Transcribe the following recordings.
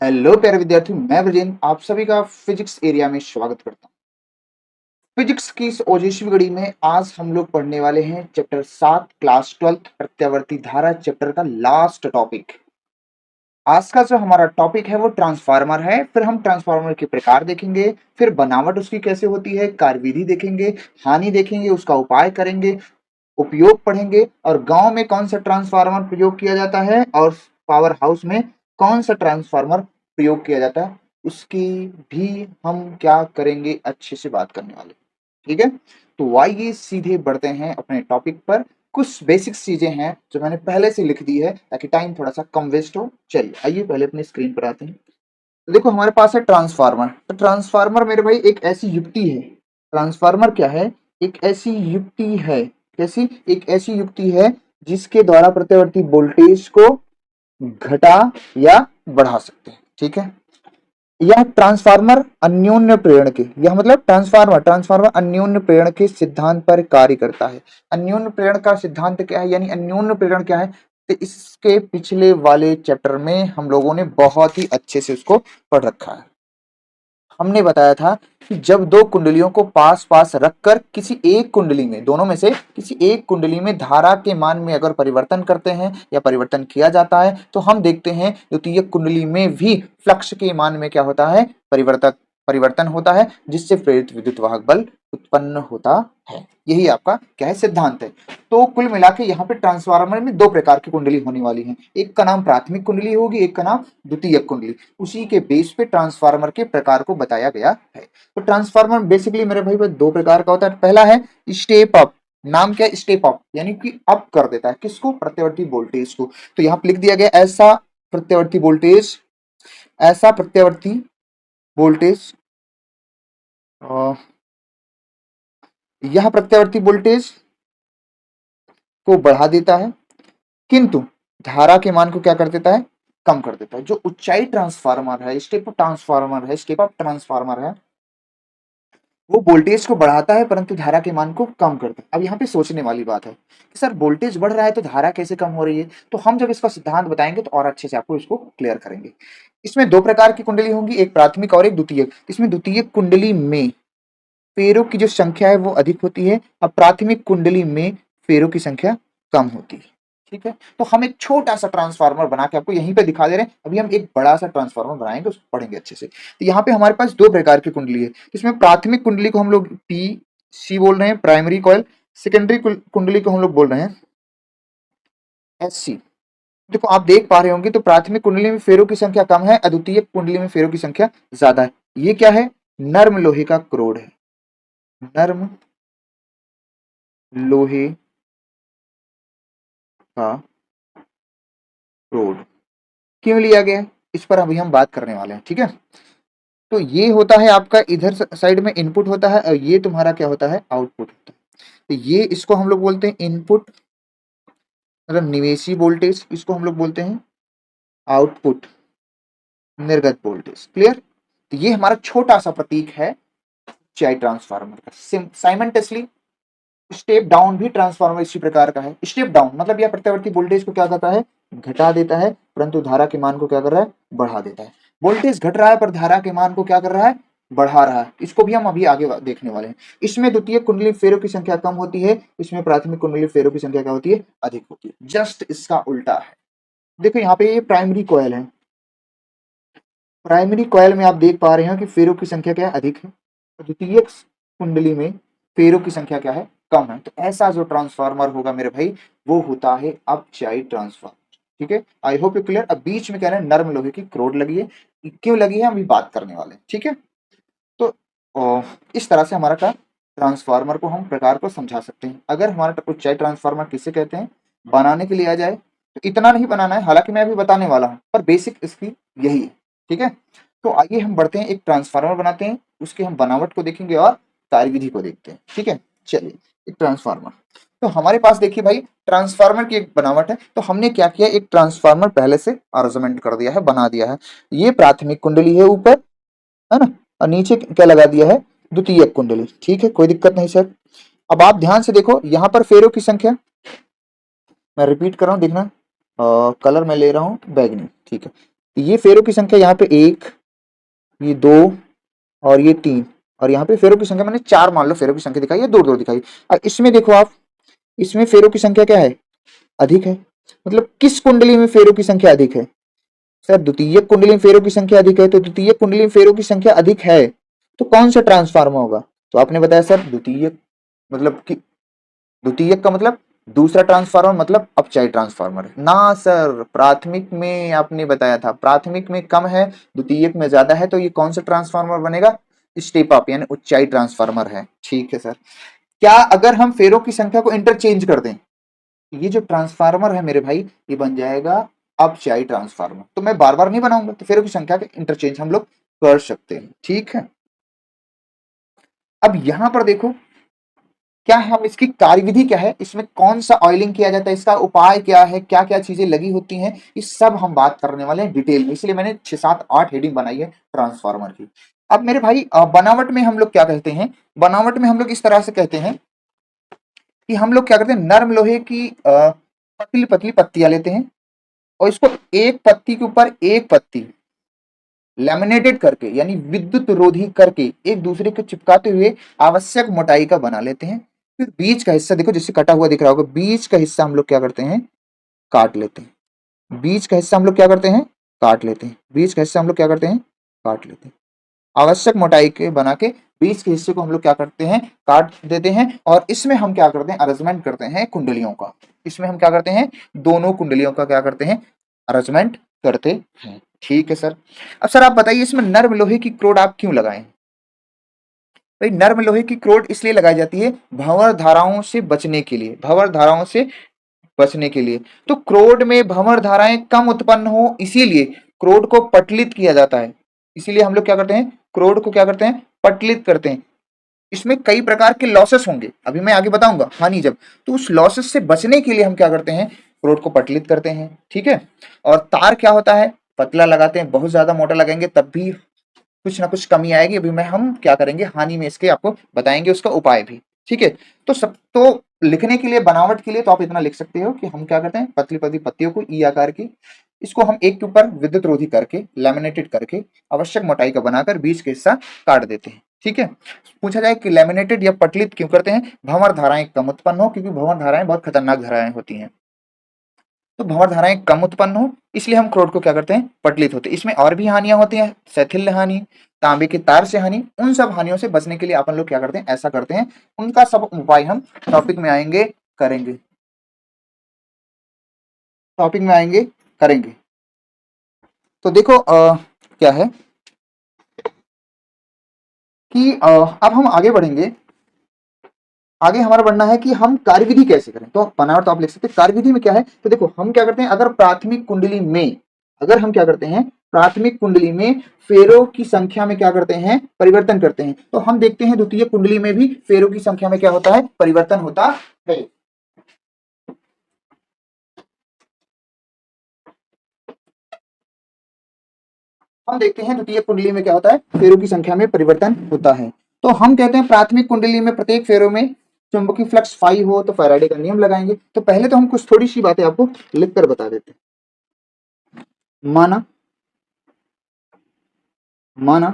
Hello प्यारे विद्यार्थी, मैं ब्रजेन आप सभी का फिजिक्स एरिया में स्वागत करता हूँ। फिजिक्स की इस ओजस्वी कड़ी में आज हम लोग पढ़ने वाले हैं चैप्टर 7 क्लास 12 प्रत्यावर्ती धारा चैप्टर का लास्ट टॉपिक। आज का जो हमारा टॉपिक है वो ट्रांसफार्मर है। फिर हम ट्रांसफार्मर के प्रकार देखेंगे, फिर बनावट उसकी कैसे होती है, कार्यविधि देखेंगे, हानि देखेंगे, उसका उपाय करेंगे, उपयोग पढ़ेंगे और गांव में कौन सा ट्रांसफार्मर प्रयोग किया जाता है और पावर हाउस में कौन सा ट्रांसफार्मर प्रयोग किया जाता है उसकी भी हम क्या करेंगे, अच्छे से बात करने वाले। ठीक है, तो आइए सीधे बढ़ते हैं अपने टॉपिक पर। कुछ बेसिक चीजें हैं जो मैंने पहले से लिख दी है ताकि टाइम थोड़ा सा कम वेस्ट हो। चलिए आइए पहले अपनी स्क्रीन पर आते हैं। तो देखो हमारे पास है ट्रांसफार्मर। तो ट्रांसफार्मर मेरे भाई एक ऐसी युक्ति है। ट्रांसफार्मर क्या है? एक ऐसी युक्ति है। कैसी? एक ऐसी युक्ति है जिसके द्वारा प्रत्यावर्ती वोल्टेज को घटा या बढ़ा सकते हैं। ठीक है, यह ट्रांसफार्मर अन्योन्य प्रेरण के, यह मतलब ट्रांसफार्मर अन्योन्य प्रेरण के सिद्धांत पर कार्य करता है। अन्योन्य प्रेरण का सिद्धांत क्या है, यानी अन्योन्य प्रेरण क्या है, तो इसके पिछले वाले चैप्टर में हम लोगों ने बहुत ही अच्छे से उसको पढ़ रखा है। हमने बताया था कि जब दो कुंडलियों को पास पास रखकर किसी एक कुंडली में, दोनों में से किसी एक कुंडली में धारा के मान में अगर परिवर्तन करते हैं या परिवर्तन किया जाता है तो हम देखते हैं द्वितीय कुंडली में भी फ्लक्स के मान में क्या होता है, परिवर्तन होता है, जिससे प्रेरित विद्युत वाहक बल उत्पन्न होता है। यही आपका क्या है, सिद्धांत है। तो कुल मिला के यहाँ पे ट्रांसफार्मर में दो प्रकार की कुंडली होने वाली है। एक का नाम प्राथमिक कुंडली होगी, एक का नाम द्वितीयक कुंडली। उसी के बेस पे ट्रांसफार्मर के प्रकार को बताया गया है। तो ट्रांसफार्मर बेसिकली मेरे भाई दो प्रकार का होता है। पहला है स्टेप अप। नाम क्या है? स्टेप अप, यानी कि अप कर देता है किसको? प्रत्यावर्ती वोल्टेज को। तो यहाँ पे लिख दिया गया ऐसा प्रत्यावर्ती वोल्टेज, ऐसा प्रत्यावर्ती वोल्टेज, यह प्रत्यावर्ती वोल्टेज को बढ़ा देता है किंतु धारा के मान को क्या कर देता है? कम कर देता है। जो ऊंचाई ट्रांसफार्मर है, स्टेप ट्रांसफार्मर है, स्टेप अप ट्रांसफार्मर है, वो वोल्टेज को बढ़ाता है परंतु धारा के मान को कम करता है। अब यहाँ पे सोचने वाली बात है कि सर वोल्टेज बढ़ रहा है तो धारा कैसे कम हो रही है? तो हम जब इसका सिद्धांत बताएंगे तो और अच्छे से आपको इसको क्लियर करेंगे। इसमें दो प्रकार की कुंडली होंगी, एक प्राथमिक और एक द्वितीयक। इसमें द्वितीयक कुंडली में फेरों की जो संख्या है वो अधिक होती है, अब प्राथमिक कुंडली में फेरों की संख्या कम होती है। ठीक है, तो हम एक छोटा सा ट्रांसफार्मर बना के आपको यहीं पे दिखा दे रहे हैं। अभी हम एक बड़ा सा ट्रांसफार्मर बनाएंगे, उसको पढ़ेंगे अच्छे से। तो यहाँ पे हमारे पास दो प्रकार की कुंडली है। इसमें प्राथमिक कुंडली को हम लोग पी सी बोल रहे हैं, प्राइमरी कॉइल। सेकेंडरी कुंडली को हम लोग बोल रहे हैं एस सी। देखो आप देख पा रहे होंगे तो प्राथमिक कुंडली में फेरों की संख्या कम है, अद्वितीय कुंडली में फेरों की संख्या ज्यादा है। ये क्या है? नर्म लोहे का क्रोड है। नर्म लोहे का क्रोड क्यों लिया गया है, इस पर अभी हम बात करने वाले हैं। ठीक है, तो ये होता है आपका इधर साइड में इनपुट होता है और ये तुम्हारा क्या होता है? आउटपुट होता है। तो ये इसको हम लोग बोलते हैं इनपुट, मतलब निवेशी वोल्टेज। इसको हम लोग बोलते हैं आउटपुट, निर्गत वोल्टेज। क्लियर? तो ये हमारा छोटा सा प्रतीक है चाई ट्रांसफार्मर का। साइमल्टेनियसली स्टेप डाउन भी ट्रांसफार्मर इसी प्रकार का है। स्टेप डाउन मतलब यह प्रत्यावर्ती वोल्टेज को क्या करता है? घटा देता है, परंतु धारा के मान को क्या कर रहा है? बढ़ा देता है। वोल्टेज घट रहा है पर धारा के मान को क्या कर रहा है? बढ़ा रहा है। इसको भी हम अभी आगे देखने वाले हैं। इसमें द्वितीय कुंडली फेरों की संख्या कम होती है, इसमें प्राथमिक कुंडली फेरों की संख्या क्या होती है? अधिक होती है। जस्ट इसका उल्टा है। देखो यहाँ पे ये प्राइमरी कॉइल है। प्राइमरी कॉइल में आप देख पा रहे हैं कि फेरों की संख्या क्या है? अधिक है। द्वितीय कुंडली में फेरों की संख्या क्या है? कम है। तो ऐसा जो ट्रांसफार्मर होगा मेरे भाई वो होता है अपचाई ट्रांसफार्मर। ठीक है, आई होप यू क्लियर। अब बीच में क्या है? नर्म लोहे की क्रोड लगी है। क्यों लगी है अभी बात करने वाले हैं। ठीक है, तो इस तरह से हमारा का ट्रांसफार्मर को हम प्रकार को समझा सकते हैं। अगर हमारा ऊंचाई ट्रांसफार्मर किसे कहते हैं बनाने के लिए आ जाए तो इतना नहीं बनाना है, हालांकि मैं अभी बताने वाला हूं, पर बेसिक इसकी यही है। ठीक है, तो आइए हम बढ़ते हैं, एक ट्रांसफार्मर बनाते हैं, उसके हम बनावट को देखेंगे और कार्यविधि को देखते हैं। ठीक है, चलिए एक ट्रांसफार्मर। तो हमारे पास देखिए भाई ट्रांसफार्मर की एक बनावट है। तो हमने क्या किया, एक ट्रांसफार्मर पहले से अरेंजमेंट कर दिया है, बना दिया है। ये प्राथमिक कुंडली है ऊपर, है ना, और नीचे क्या लगा दिया है? द्वितीयक कुंडली। ठीक है, कोई दिक्कत नहीं सर। अब आप ध्यान से देखो यहाँ पर फेरों की संख्या, मैं रिपीट कर रहा हूँ देखना, कलर मैं ले रहा हूँ बैगनी। ठीक है, ये फेरों की संख्या यहाँ पे 1, ये 2 और ये 3, और यहाँ पे फेरों की संख्या मैंने 4 मान लो फेरों की संख्या दिखाई है, 2 दिखाई। और इसमें देखो आप, इसमें फेरों की संख्या क्या है, अधिक है। मतलब किस कुंडली में फेरों की संख्या अधिक है? सर द्वितीयक कुंडली में फेरों की संख्या अधिक है, तो द्वितीयक कुंडली में फेरों की संख्या अधिक है तो कौन सा ट्रांसफार्मर होगा? तो आपने बताया सर द्वितीयक, मतलब कि द्वितीयक का मतलब दूसरा ट्रांसफार्मर, मतलब अपचायी ट्रांसफार्मर है ना सर। प्राथमिक में आपने बताया था प्राथमिक में कम है, द्वितीयक में ज्यादा है, तो ये कौन सा ट्रांसफार्मर बनेगा? स्टेप अप यानी उच्चाई ट्रांसफार्मर है। ठीक है सर। क्या अगर हम फेरों की संख्या को इंटरचेंज कर दें, ये जो ट्रांसफार्मर है मेरे भाई, ये बन जाएगा अपचायी ट्रांसफार्मर। तो मैं बार बार नहीं बनाऊंगा, तो फेरों की संख्या के इंटरचेंज हम लोग कर सकते हैं। ठीक है। अब यहां पर देखो, क्या हम इसकी कार्यविधि क्या है, इसमें कौन सा ऑयलिंग किया जाता है, इसका उपाय क्या है, क्या क्या चीजें लगी होती हैं, ये सब हम बात करने वाले हैं डिटेल में। इसलिए मैंने 6 7 8 हेडिंग बनाई है ट्रांसफार्मर की। अब मेरे भाई बनावट में हम लोग क्या कहते हैं, बनावट में हम लोग इस तरह से कहते हैं कि हम लोग क्या करते हैं, नर्म लोहे की पतली पतली पत्तियां लेते हैं और इसको एक पत्ती के ऊपर एक पत्ती लैमिनेटेड करके यानी विद्युत रोधी करके एक दूसरे को चिपकाते हुए आवश्यक मोटाई का बना लेते हैं। फिर बीच का हिस्सा देखो, जिससे कटा हुआ दिख रहा होगा, बीच का हिस्सा हम लोग क्या करते हैं, काट लेते हैं। बीच का हिस्सा हम लोग क्या करते हैं, काट लेते हैं। बीच का हिस्सा हम लोग क्या करते हैं, काट लेते हैं। आवश्यक मोटाई के बना के बीच के हिस्से को हम लोग क्या करते हैं, काट देते हैं। और इसमें हम क्या करते हैं, अरेंजमेंट करते हैं कुंडलियों का। इसमें हम क्या करते हैं, दोनों कुंडलियों का क्या करते हैं, अरेंजमेंट करते हैं। ठीक है सर। अब सर आप बताइए, इसमें नर्म लोहे की क्रोड आप क्यों लगाएं? भाई नर्म लोहे की क्रोड इसलिए लगाई जाती है भंवर धाराओं से बचने के लिए, भंवर धाराओं से बचने के लिए। तो क्रोड में भंवर धाराएं कम उत्पन्न हो, इसीलिए क्रोड को पटलित किया जाता है। इसीलिए हम लोग क्या करते हैं, क्रोड को क्या करते हैं, पटलित करते हैं। इसमें कई प्रकार के लॉसेस होंगे, अभी मैं आगे बताऊंगा हानि जब, तो उस लॉसेस से बचने के लिए हम क्या करते हैं, क्रोड को पटलित करते हैं। ठीक है। और तार क्या होता है, पतला लगाते हैं, बहुत ज्यादा मोटा लगाएंगे तब भी कुछ ना कुछ कमी आएगी। अभी मैं हम क्या करेंगे, हानि में इसके आपको बताएंगे उसका उपाय भी। ठीक है। तो सब तो लिखने के लिए, बनावट के लिए तो आप इतना लिख सकते हो कि हम क्या करते हैं, पतली पतली पत्तियों को ई आकार की, इसको हम एक के ऊपर विद्युत रोधी करके लैमिनेटेड करके आवश्यक मोटाई का बनाकर बीच के हिस्सा काट देते हैं। ठीक है। पूछा जाए कि लैमिनेटेड या पटलित क्यों करते हैं, भंवर धाराएं कम उत्पन्न हो, क्योंकि भंवर धाराएं बहुत खतरनाक धाराएं होती हैं। तो भंवर धाराएं कम उत्पन्न हो, इसलिए हम क्रोड को क्या करते हैं, पटलित होते हैं। इसमें और भी हानियां होती हैं, शैथिल्य हानि, तांबे के तार से हानि, उन सब हानियों से बचने के लिए अपन लोग क्या करते हैं, ऐसा करते हैं। उनका सब उपाय हम टॉपिक में आएंगे करेंगे, टॉपिक में आएंगे करेंगे। तो देखो क्या है कि अब हम आगे बढ़ेंगे। आगे हमारा बढ़ना है कि हम कार्यविधि कैसे करें। तो बनावट तो आप लिख सकते हैं, कार्यविधि में क्या है, तो देखो हम क्या करते हैं, अगर प्राथमिक कुंडली में, अगर हम क्या करते हैं, प्राथमिक कुंडली में फेरों की संख्या में क्या करते हैं, परिवर्तन करते हैं, तो हम देखते हैं द्वितीय कुंडली में भी फेरों की संख्या में क्या होता है, परिवर्तन होता है। हम देखते हैं द्वितीय कुंडली में क्या होता है, फेरों की संख्या में परिवर्तन होता है। तो हम कहते हैं प्राथमिक कुंडली में प्रत्येक फेरों में चुंबकीय फ्लक्स फाई हो तो फैराडे का नियम लगाएंगे। तो पहले तो हम कुछ थोड़ी सी बातें आपको लिखकर बता देते हैं। माना, माना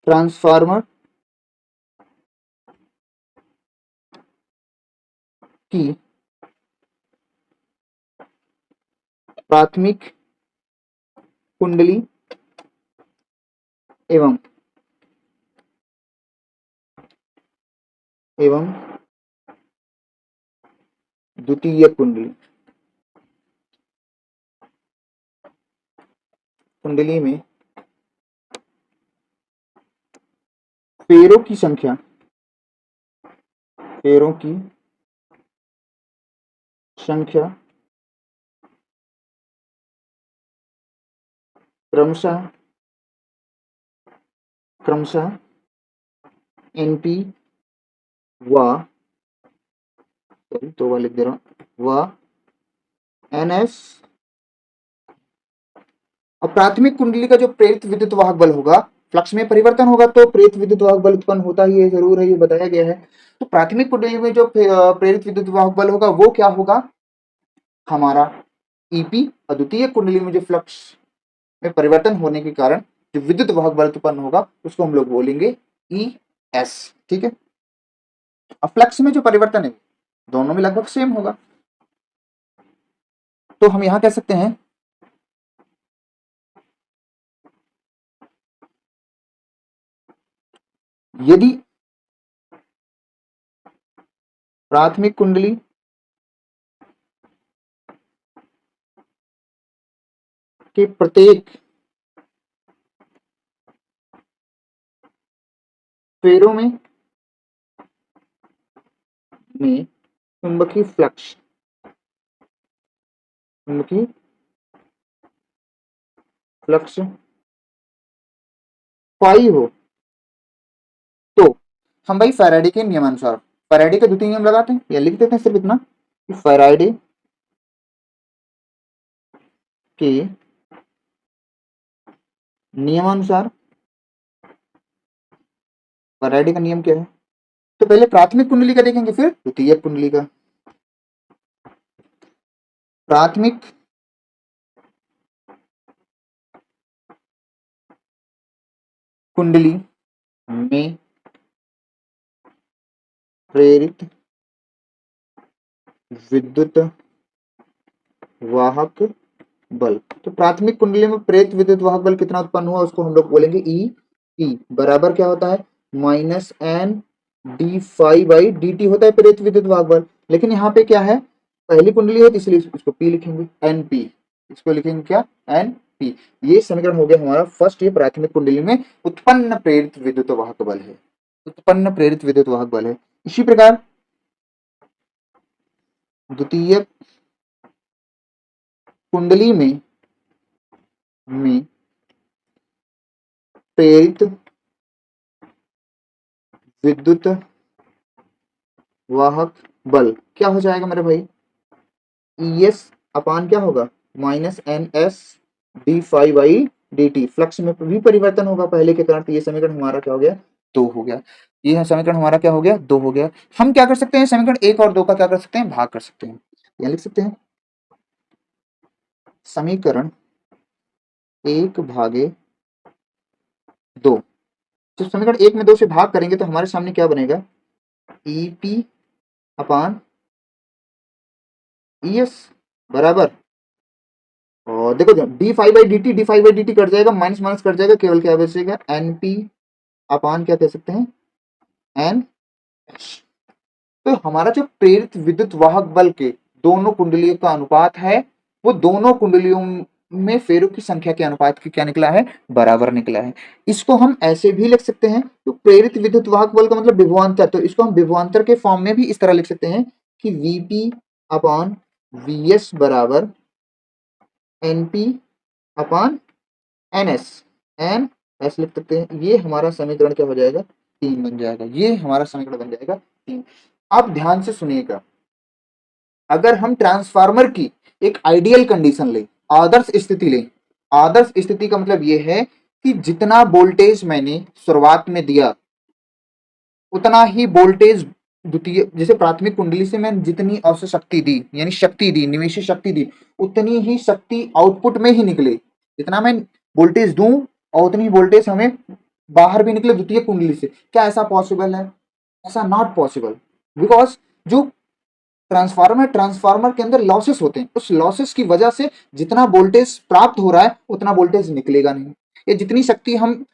ट्रांसफार्मर की प्राथमिक कुंडली एवं एवं द्वितीय कुंडली, कुंडली में फेरों की संख्या, फेरों की संख्या क्रमशः क्रमशः एनपी व, सॉरी 2 बार लिख दे रहा हूं, व एनएस। और प्राथमिक कुंडली का जो प्रेरित विद्युत वाहक बल होगा, फ्लक्स में परिवर्तन होगा तो प्रेरित विद्युत वाहक बल उत्पन्न होता ही है, जरूर है, ये बताया गया है। तो प्राथमिक कुंडली में जो प्रेरित विद्युत वाहक बल होगा वो क्या होगा, हमारा ईपी और द्वितीय कुंडली में जो फ्लक्स में परिवर्तन होने के कारण जो विद्युत वाहक बल उत्पन्न होगा उसको हम लोग बोलेंगे ई एस। ठीक है, अब फ्लक्स में जो परिवर्तन है दोनों में लगभग सेम होगा, तो हम यहां कह सकते हैं यदि प्राथमिक कुंडली के प्रत्येक फेरों में चुंबकीय फ्लक्स पाई हो, तो हम भाई फैराडे के नियमानुसार फैराडे का द्वितीय नियम लगाते हैं या लिख देते हैं सिर्फ इतना कि फैराडे के नियमानुसार, फैराडे का नियम क्या है, तो पहले प्राथमिक कुंडली का देखेंगे फिर द्वितीय कुंडली का। प्राथमिक कुंडली में प्रेरित विद्युत वाहक बल, तो प्राथमिक कुंडली में प्रेरित विद्युत वाहक बल कितना उत्पन्न हुआ उसको हम लोग बोलेंगे ई। ई बराबर क्या होता है, minus N d phi by d t होता है प्रेरित विद्युत वाहक बल। लेकिन यहाँ पे क्या है, पहली कुंडली है तो इसलिए इसको पी लिखेंगे, एन पी, इसको लिखेंगे क्या, एन पी। ये समीकरण हो गया हमारा फर्स्ट, ये प्राथमिक कुंडली में उत्पन्न प्रेरित विद्युत वाहक बल है, उत्पन्न प्रेरित विद्युत वाहक बल है। इसी प्रकार द्वितीय कुंडली में प्रेरित विद्युत वाहक बल क्या हो जाएगा मेरे भाई, ई एस अपान क्या होगा, minus N S d phi by d t. Flux में भी परिवर्तन होगा पहले के कारण, तो ये समीकरण हमारा क्या हो गया, दो हो गया। ये समीकरण हमारा क्या हो गया, दो हो गया। हम क्या कर सकते हैं, समीकरण एक और दो का क्या कर सकते हैं, भाग कर सकते हैं, या लिख सकते हैं समीकरण एक भागे दो। जब समीकरण एक में दो से भाग करेंगे तो हमारे सामने क्या बनेगा, ई पी अपान ई एस बराबर, और देखो D phi by d T, D phi by d T cut जाएगा, माइनस माइनस कट जाएगा, केवल क्या बचेगा, एन पी अपान क्या कह सकते हैं, एन एच। तो हमारा जो प्रेरित विद्युत वाहक बल के दोनों कुंडलियों का अनुपात है वो दोनों कुंडलियों में फेरों की संख्या के अनुपात की क्या निकला है, बराबर निकला है। इसको हम ऐसे भी लिख सकते हैं, तो प्रेरित विद्युत वाहक बल का मतलब विभवांतर, तो इसको हम विभवांतर के फॉर्म में भी इस तरह लिख सकते हैं कि वीपी अपॉन वीएस बराबर NP upon NS, N S लिख सकते हैं। ये हमारा समीकरण क्या हो जाएगा, तीन बन जाएगा, ये हमारा समीकरण बन जाएगा तीन। अब ध्यान से सुनिएगा, अगर हम ट्रांसफार्मर की एक आइडियल कंडीशन लें, आदर्श स्थिति लें, आदर्श स्थिति का मतलब यह है कि जितना वोल्टेज मैंने शुरुआत में दिया उतना ही वोल्टेज द्वितीय, जैसे प्राथमिक कुंडली से मैंने जितनी औसत शक्ति दी यानी शक्ति दी, निवेशित शक्ति दी, उतनी ही शक्ति आउटपुट में ही निकले। जितना मैं वोल्टेज दूं और उतनी वोल्टेज हमें बाहर भी निकले द्वितीय कुंडली से, क्या ऐसा पॉसिबल है, ऐसा नॉट पॉसिबल। बिकॉज जो ट्रांसफार्मर, ट्रांसफार्मर के अंदर लॉसेस होते हैं, उस लॉसेस की वजह से जितना वोल्टेज प्राप्त हो रहा है उतना वोल्टेज निकलेगा नहीं, या जितनी शक्ति हम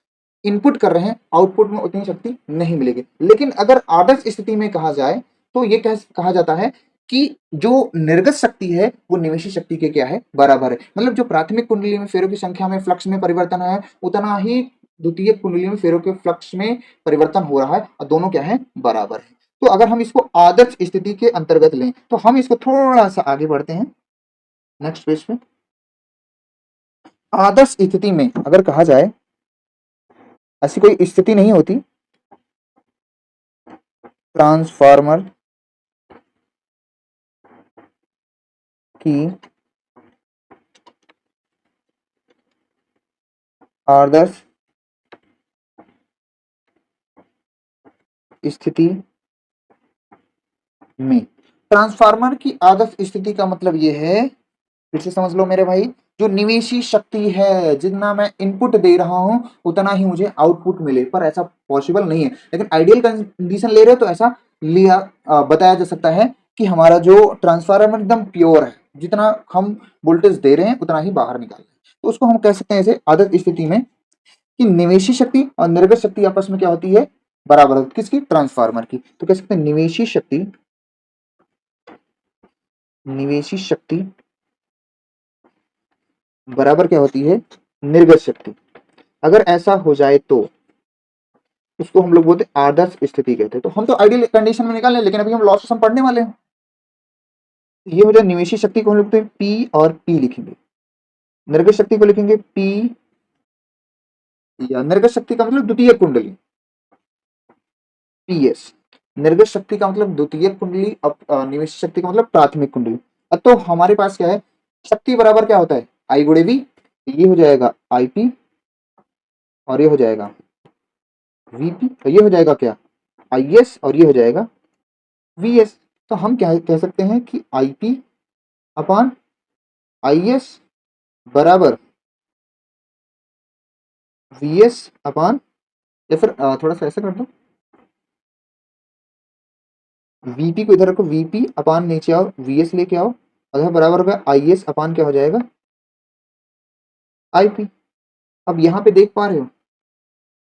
इनपुट कर रहे हैं आउटपुट में उतनी शक्ति नहीं मिलेगी। लेकिन अगर आदर्श स्थिति में कहा जाए तो ये कहा जाता है कि जो निर्गत शक्ति है वो निवेशित शक्ति के क्या है, बराबर है। मतलब जो प्राथमिक कुंडली में फेरों की संख्या में फ्लक्स में परिवर्तन है उतना ही द्वितीय कुंडली में फेरों के फ्लक्स में परिवर्तन हो रहा है, और दोनों क्या है, बराबर है। तो अगर हम इसको आदर्श स्थिति के अंतर्गत लें तो हम इसको थोड़ा सा आगे बढ़ते हैं नेक्स्ट पेज पे। आदर्श स्थिति में अगर कहा जाए, ऐसी कोई स्थिति नहीं होती ट्रांसफार्मर की आदर्श स्थिति में, ट्रांसफार्मर की आदर्श स्थिति का मतलब यह है फिर से समझ लो मेरे भाई, जो निवेशी शक्ति है, जितना मैं इनपुट दे रहा हूं उतना ही मुझे आउटपुट मिले, पर ऐसा पॉसिबल नहीं है। लेकिन आइडियल कंडीशन ले रहे हो तो ऐसा लिया बताया जा सकता है कि हमारा जो ट्रांसफार्मर एकदम प्योर है, जितना हम वोल्टेज दे रहे हैं उतना ही बाहर निकाल रहे हैं। तो उसको हम कह सकते हैं ऐसे आदर्श स्थिति में कि निवेशी शक्ति और निर्गत शक्ति आपस में क्या होती है, बराबर होती है। किसकी? ट्रांसफार्मर की। तो कह सकते हैं निवेशी शक्ति, निवेशी शक्ति बराबर क्या होती है, निर्गत शक्ति। अगर ऐसा हो जाए तो उसको हम लोग बोलते हैं आदर्श स्थिति कहते हैं। तो हम तो आइडियल कंडीशन में निकाल रहे हैं, लेकिन अभी हम लॉसेस हम पढ़ने वाले हैं। ये हो जाए निवेशी शक्ति को हम लिखते हैं पी और पी लिखेंगे, निर्गत शक्ति को लिखेंगे पी, या निर्गत शक्ति का मतलब द्वितीय कुंडली, पीएस। निर्गत शक्ति का मतलब द्वितीय कुंडली, निवेश शक्ति का मतलब प्राथमिक कुंडली। अब तो हमारे पास क्या है, शक्ति बराबर क्या होता है, आई गुणे वी। ये हो जाएगा आईपी और ये हो जाएगा वीपी, और ये हो जाएगा क्या, आईएस, और ये हो जाएगा वीएस। तो हम क्या कह सकते हैं कि आईपी अपान आईएस बराबर वीएस अपान, या फिर थोड़ा सा ऐसा कर दो, वीपी को इधर रखो, वीपी अपान नीचे आओ, वीएस लेके आओ, अगर बराबर होगा आईएस अपान क्या हो जाएगा, आईपी। अब यहाँ पे देख पा रहे हो,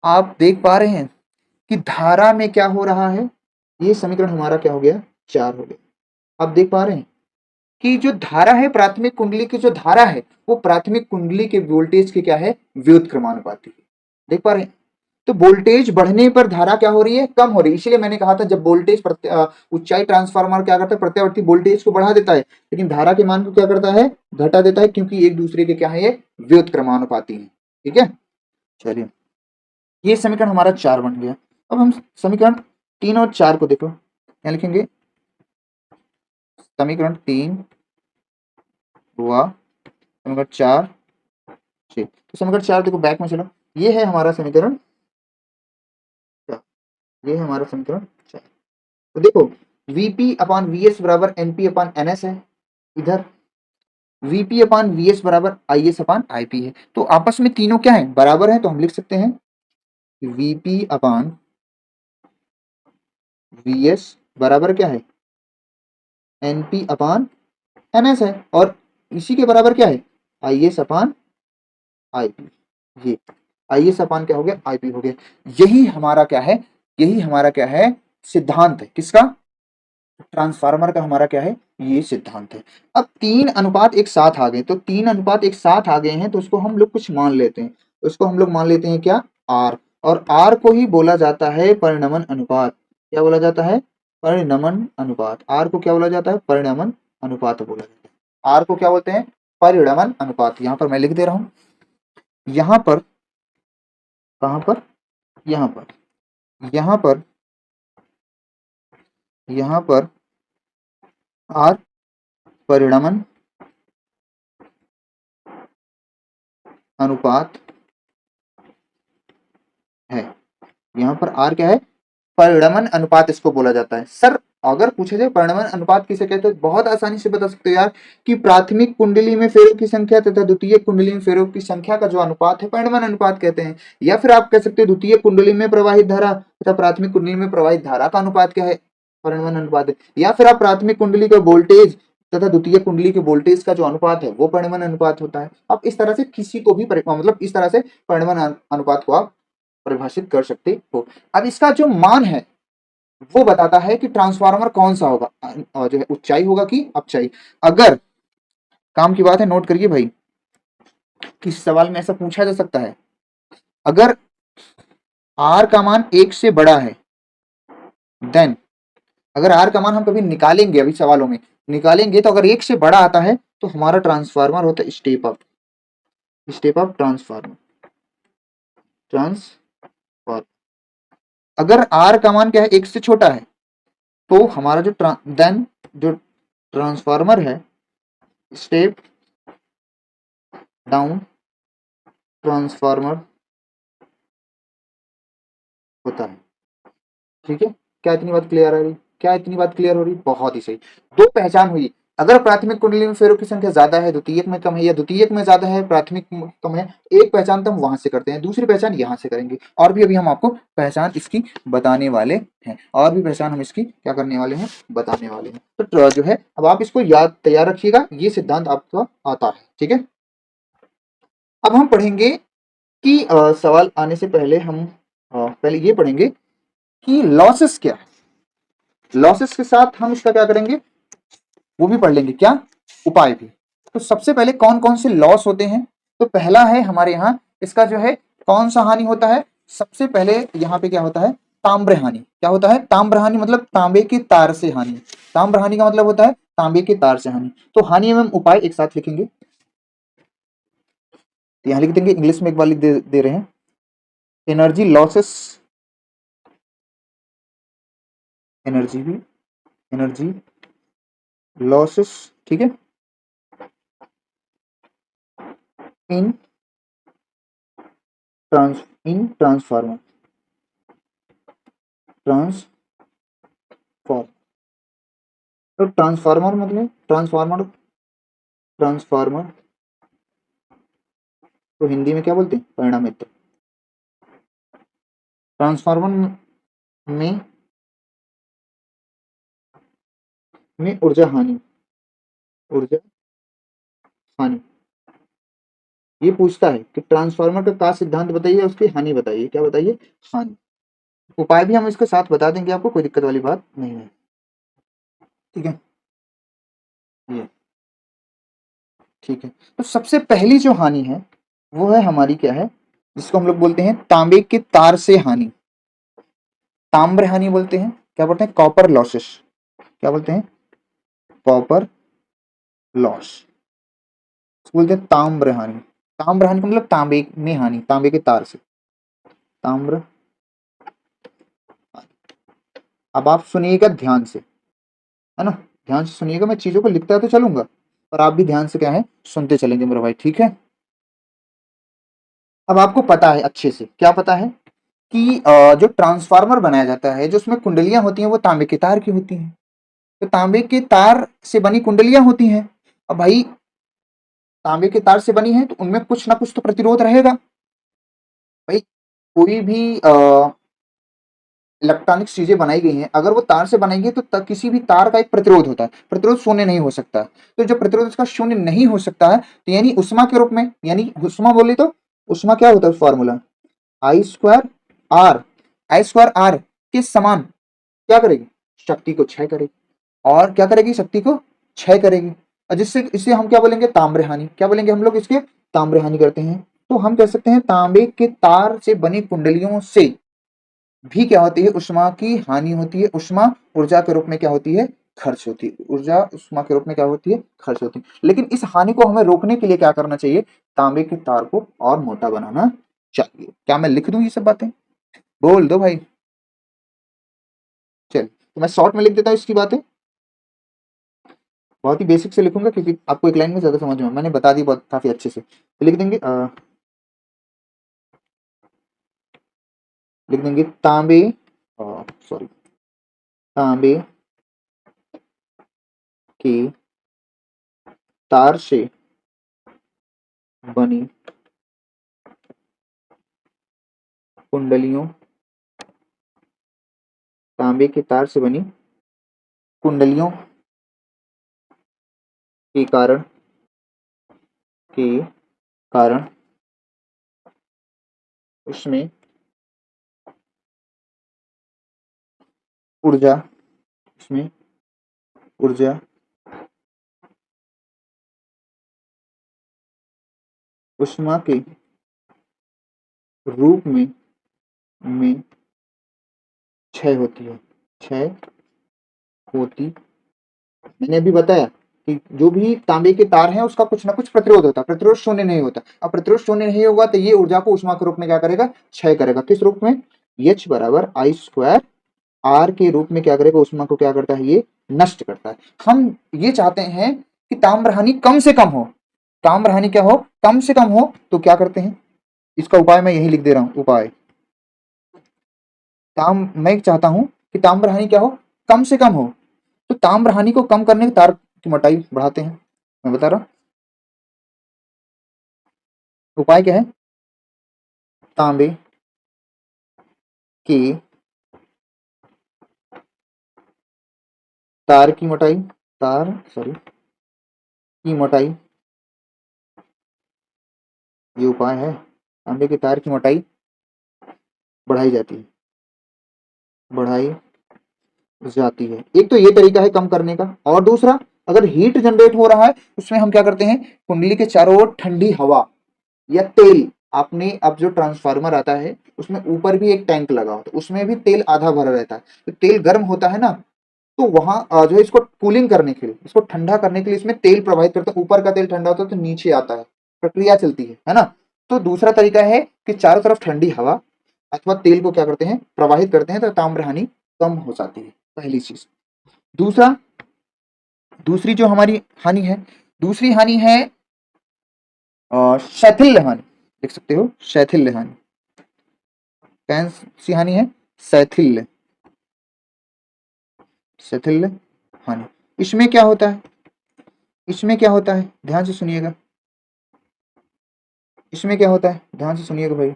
आप देख पा रहे हैं कि धारा में क्या हो रहा है, ये समीकरण हमारा क्या हो गया, 4 हो गया। आप देख पा रहे हैं कि जो धारा है, प्राथमिक कुंडली की जो धारा है, वो प्राथमिक कुंडली के वोल्टेज के क्या है, व्युत्क्रमानुपाती है। देख पा रहे हैं? तो वोल्टेज बढ़ने पर धारा क्या हो रही है, कम हो रही है। इसीलिए मैंने कहा था जब वोल्टेज ऊंचाई ट्रांसफार्मर क्या करता है, प्रत्यावर्ती वोल्टेज को बढ़ा देता है, लेकिन धारा के मान को क्या करता है, घटा देता है, क्योंकि एक दूसरे के क्या है, ये व्युत्क्रमानुपाती है। ठीक है, चलिए ये समीकरण हमारा 4 बन गया। अब हम समीकरण 3 और 4 को देखो, क्या लिखेंगे, समीकरण 3 हुआ, समीकरण 4 6। तो समीकरण 4 देखो, बैक में चलो, ये है हमारा समीकरण 4, ये है हमारा समीकरण 4। तो देखो Vp अपान वीएस बराबर एनपी अपान एनएस है, इधर Vp अपान वीएस बराबर आईएस अपान आईपी है। तो आपस में तीनों क्या है, बराबर है। तो हम लिख सकते हैं Vp अपान वीएस बराबर क्या है, एनपी अपान एनएस है, और इसी के बराबर क्या है, आईएस अपान आईपी। ये आईएस अपान क्या हो गया, आईपी हो गया। यही हमारा क्या है, यही हमारा क्या है, सिद्धांत है। किसका, ट्रांसफार्मर का हमारा क्या है, ये सिद्धांत है। अब 3 अनुपात एक साथ आ गए, तो 3 अनुपात एक साथ आ गए हैं, तो उसको हम लोग कुछ मान लेते हैं। उसको हम लोग मान लेते हैं क्या, आर। और आर को ही बोला जाता है परिणमन अनुपात। क्या बोला जाता है, परिणमन अनुपात। आर को क्या बोला जाता है, परिणमन अनुपात बोला जाता है। आर को क्या बोलते हैं, परिणमन अनुपात। यहां पर मैं लिख दे रहा हूं, यहां पर, कहां पर, यहां पर, यहां पर, यहां पर आर परिणमन अनुपात है। यहाँ पर आर क्या है, परिणमन अनुपात इसको बोला जाता है। सर अगर पूछे जाए परिणमन अनुपात किसे कहते हैं, बहुत आसानी से बता सकते हो यार, कि प्राथमिक कुंडली में फेरों की संख्या तथा द्वितीय कुंडली में फेरों की संख्या का जो अनुपात है, परिणमन अनुपात कहते हैं। या फिर आप कह सकते हो द्वितीय कुंडली में प्रवाहित धारा तथा प्राथमिक कुंडली में प्रवाहित धारा का अनुपात क्या है, परिणमन अनुपात है। या फिर आप प्राथमिक कुंडली का वोल्टेज तथा द्वितीय कुंडली के वोल्टेज का जो अनुपात है, वो परिणमन अनुपात होता है। आप इस तरह से किसी को भी मतलब इस तरह से परिणमन अनुपात को आप परिभाषित कर सकते हो। अब इसका जो मान है वो बताता है कि ट्रांसफार्मर कौन सा होगा, जो है ऊंचाई होगा कि अपचाई। अगर, काम की बात है, नोट करिए भाई, किस सवाल में ऐसा पूछा जा सकता है, अगर आर का मान 1 से बड़ा है, देन, अगर आर का मान हम कभी निकालेंगे, अभी सवालों में निकालेंगे, तो अगर 1 से बड़ा आता है तो हमारा ट्रांसफार्मर होता है step up, step up transformer, transformer. अगर आर का मान क्या है, 1 से छोटा है, तो हमारा जो देन जो ट्रांसफार्मर है, स्टेप डाउन ट्रांसफार्मर होता है। ठीक है, क्या इतनी बात क्लियर आ रही, क्या इतनी बात क्लियर हो रही, बहुत ही सही। दो पहचान हुई, अगर प्राथमिक कुंडली में फेरों की संख्या ज्यादा है, द्वितीयक में कम है, या द्वितीयक में ज्यादा है प्राथमिक में कम है, एक पहचान तो हम वहां से करते हैं, दूसरी पहचान यहाँ से करेंगे। और भी अभी हम आपको पहचान इसकी बताने वाले हैं, और भी पहचान हम इसकी क्या करने वाले हैं, बताने वाले हैं। तो जो है अब आप इसको याद तैयार रखिएगा, ये सिद्धांत आपका आता है, ठीक है। अब हम पढ़ेंगे कि सवाल आने से पहले हम पहले ये पढ़ेंगे कि लॉसेस क्या है। लॉसेस के साथ हम इसका क्या करेंगे, वो भी पढ़ लेंगे, क्या उपाय भी। तो सबसे पहले कौन कौन से लॉस होते हैं, तो पहला है हमारे यहाँ इसका जो है कौन सा हानि होता है, सबसे पहले यहाँ पे क्या होता है, ताम्र हानि। क्या होता है, ताम्र हानि मतलब तांबे के तार से हानि। ताम्र हानि का मतलब होता है तांबे के तार से हानि। तो हानि एवं उपाय एक साथ लिखेंगे, यहाँ लिख देंगे, इंग्लिश में एक बार दे रहे हैं, एनर्जी लॉसेस, एनर्जी भी, एनर्जी लॉसेस, ठीक है, इन ट्रांसफार्मर, ट्रांसफॉर्म। तो ट्रांसफार्मर मतलब ट्रांसफार्मर तो हिंदी में क्या बोलते हैं, परिणामित। ट्रांसफार्मर में ऊर्जा हानि, ऊर्जा हानि। ये पूछता है कि ट्रांसफार्मर का क्या सिद्धांत बताइए, उसकी हानि बताइए, क्या बताइए, हानि। उपाय भी हम इसके साथ बता देंगे आपको, कोई दिक्कत वाली बात नहीं है, ठीक है। ये ठीक है। तो सबसे पहली जो हानि है वो है हमारी क्या है, जिसको हम लोग बोलते हैं तांबे के तार से हानि, ताम्र हानि बोलते हैं। क्या बोलते हैं, कॉपर लॉसेस। क्या बोलते हैं, कॉपर लॉस, बोलते हैं ताम्र हानि। ताम्र हानि का मतलब तांबे में हानि, तांबे के तार से, ताम्र। अब आप सुनिएगा ध्यान से, है ना, ध्यान से सुनिएगा, मैं चीजों को लिखता तो चलूंगा पर आप भी ध्यान से क्या है, सुनते चलेंगे मेरे भाई, ठीक है। अब आपको पता है अच्छे से, क्या पता है कि जो ट्रांसफार्मर बनाया जाता है, जो उसमें कुंडलियां होती हैं वो तांबे के तार की होती हैं। तो तांबे के तार से बनी कुंडलियां होती हैं। अब भाई तांबे के तार से बनी है तो उनमें कुछ ना कुछ तो प्रतिरोध रहेगा भाई। कोई भी इलेक्ट्रॉनिक चीजें बनाई गई हैं, अगर वो तार से बनाई गई तो किसी भी तार का एक प्रतिरोध होता है, प्रतिरोध शून्य नहीं हो सकता। तो जो प्रतिरोध इसका शून्य नहीं हो सकता है, तो यानी उष्मा के रूप में, यानी उष्मा बोले तो उष्मा क्या होता है formula, I square R. I square R के समान क्या करेगी, शक्ति को क्षय करेगी। और क्या करेगी, शक्ति को क्षय करेगी। और जिससे इसे हम क्या बोलेंगे, ताम्र हानि। क्या बोलेंगे हम लोग इसके, ताम्र हानि करते हैं। तो हम कह सकते हैं तांबे के तार से बनी कुंडलियों से भी क्या होती है, उष्मा की हानि होती है। उष्मा ऊर्जा के रूप में क्या होती है, खर्च होती है। ऊर्जा उष्मा के रूप में क्या होती है, खर्च होती है। लेकिन इस हानि को हमें रोकने के लिए क्या करना चाहिए, तांबे के तार को और मोटा बनाना चाहिए। क्या मैं लिख दूं ये सब बातें, बोल दो भाई। चल तो मैं शॉर्ट में लिख देता हूँ इसकी बातें, बहुत ही बेसिक से लिखूंगा क्योंकि आपको एक लाइन में ज्यादा समझ में, मैंने बता दी बहुत काफी अच्छे से। तो लिख देंगे लिख देंगे तांबे, सॉरी, तांबे के तार से बनी कुंडलियों, तांबे के तार से बनी कुंडलियों के कारण, के कारण उसमें ऊर्जा, उसमें ऊर्जा उष्मा के रूप में क्षय होती है, क्षय होती। मैंने अभी बताया कि जो भी तांबे के तार हैं उसका कुछ ना कुछ प्रतिरोध होता है, प्रतिरोध शून्य नहीं होता। अब प्रतिरोध शून्य नहीं होगा तो ये ऊर्जा को उष्मा के रूप में क्या करेगा, क्षय करेगा। किस रूप में, H बराबर आई स्क्वायर आर के रूप में क्या करेगा, उष्मा को क्या करता है, ये नष्ट करता है। हम ये चाहते हैं कि ताम्र हानि कम से कम हो, ताम्र हानि क्या हो, कम से कम हो। तो क्या करते हैं, इसका उपाय मैं यही लिख दे रहा हूं, उपाय मैं चाहता हूं कि ताम्र हानि क्या हो, कम से कम हो। तो ताम्र हानि को कम करने के तार की मोटाई बढ़ाते हैं, मैं बता रहा हूँ। उपाय क्या है? तांबे के तार की मोटाई, की मोटाई, ये उपाय है। तांबे के तार की मोटाई बढ़ाई जाती है, बढ़ाई जाती है। एक तो ये तरीका है कम करने का, और दूसरा अगर हीट जनरेट हो रहा है उसमें हम क्या करते हैं, कुंडली के चारों ओर ठंडी हवा या तेल, आपने अब जो ट्रांसफार्मर आता है उसमें ऊपर भी एक टैंक लगा होता है, उसमें भी तेल आधा भरा रहता है, तो तेल गर्म होता है ना, तो वहां जो है इसको कूलिंग करने के लिए, इसको ठंडा करने के लिए इसमें तेल प्रवाहित करता है। ऊपर का तेल ठंडा होता है तो नीचे आता है, प्रक्रिया चलती है ना। तो दूसरा तरीका है कि चारों तरफ ठंडी हवा अथवा तेल को क्या करते हैं, प्रवाहित करते हैं, तो ताम्र हानि कम हो जाती है, पहली चीज। दूसरा, दूसरी जो हमारी हानि है, दूसरी हानि है शैथिल्य हानि, देख सकते हो शैथिल्य हानि। कौन सी हानि है? शैथिल्य, शैथिल्य हानि। इसमें क्या होता है, इसमें क्या होता है, ध्यान से सुनिएगा, इसमें क्या होता है, ध्यान से सुनिएगा भाई,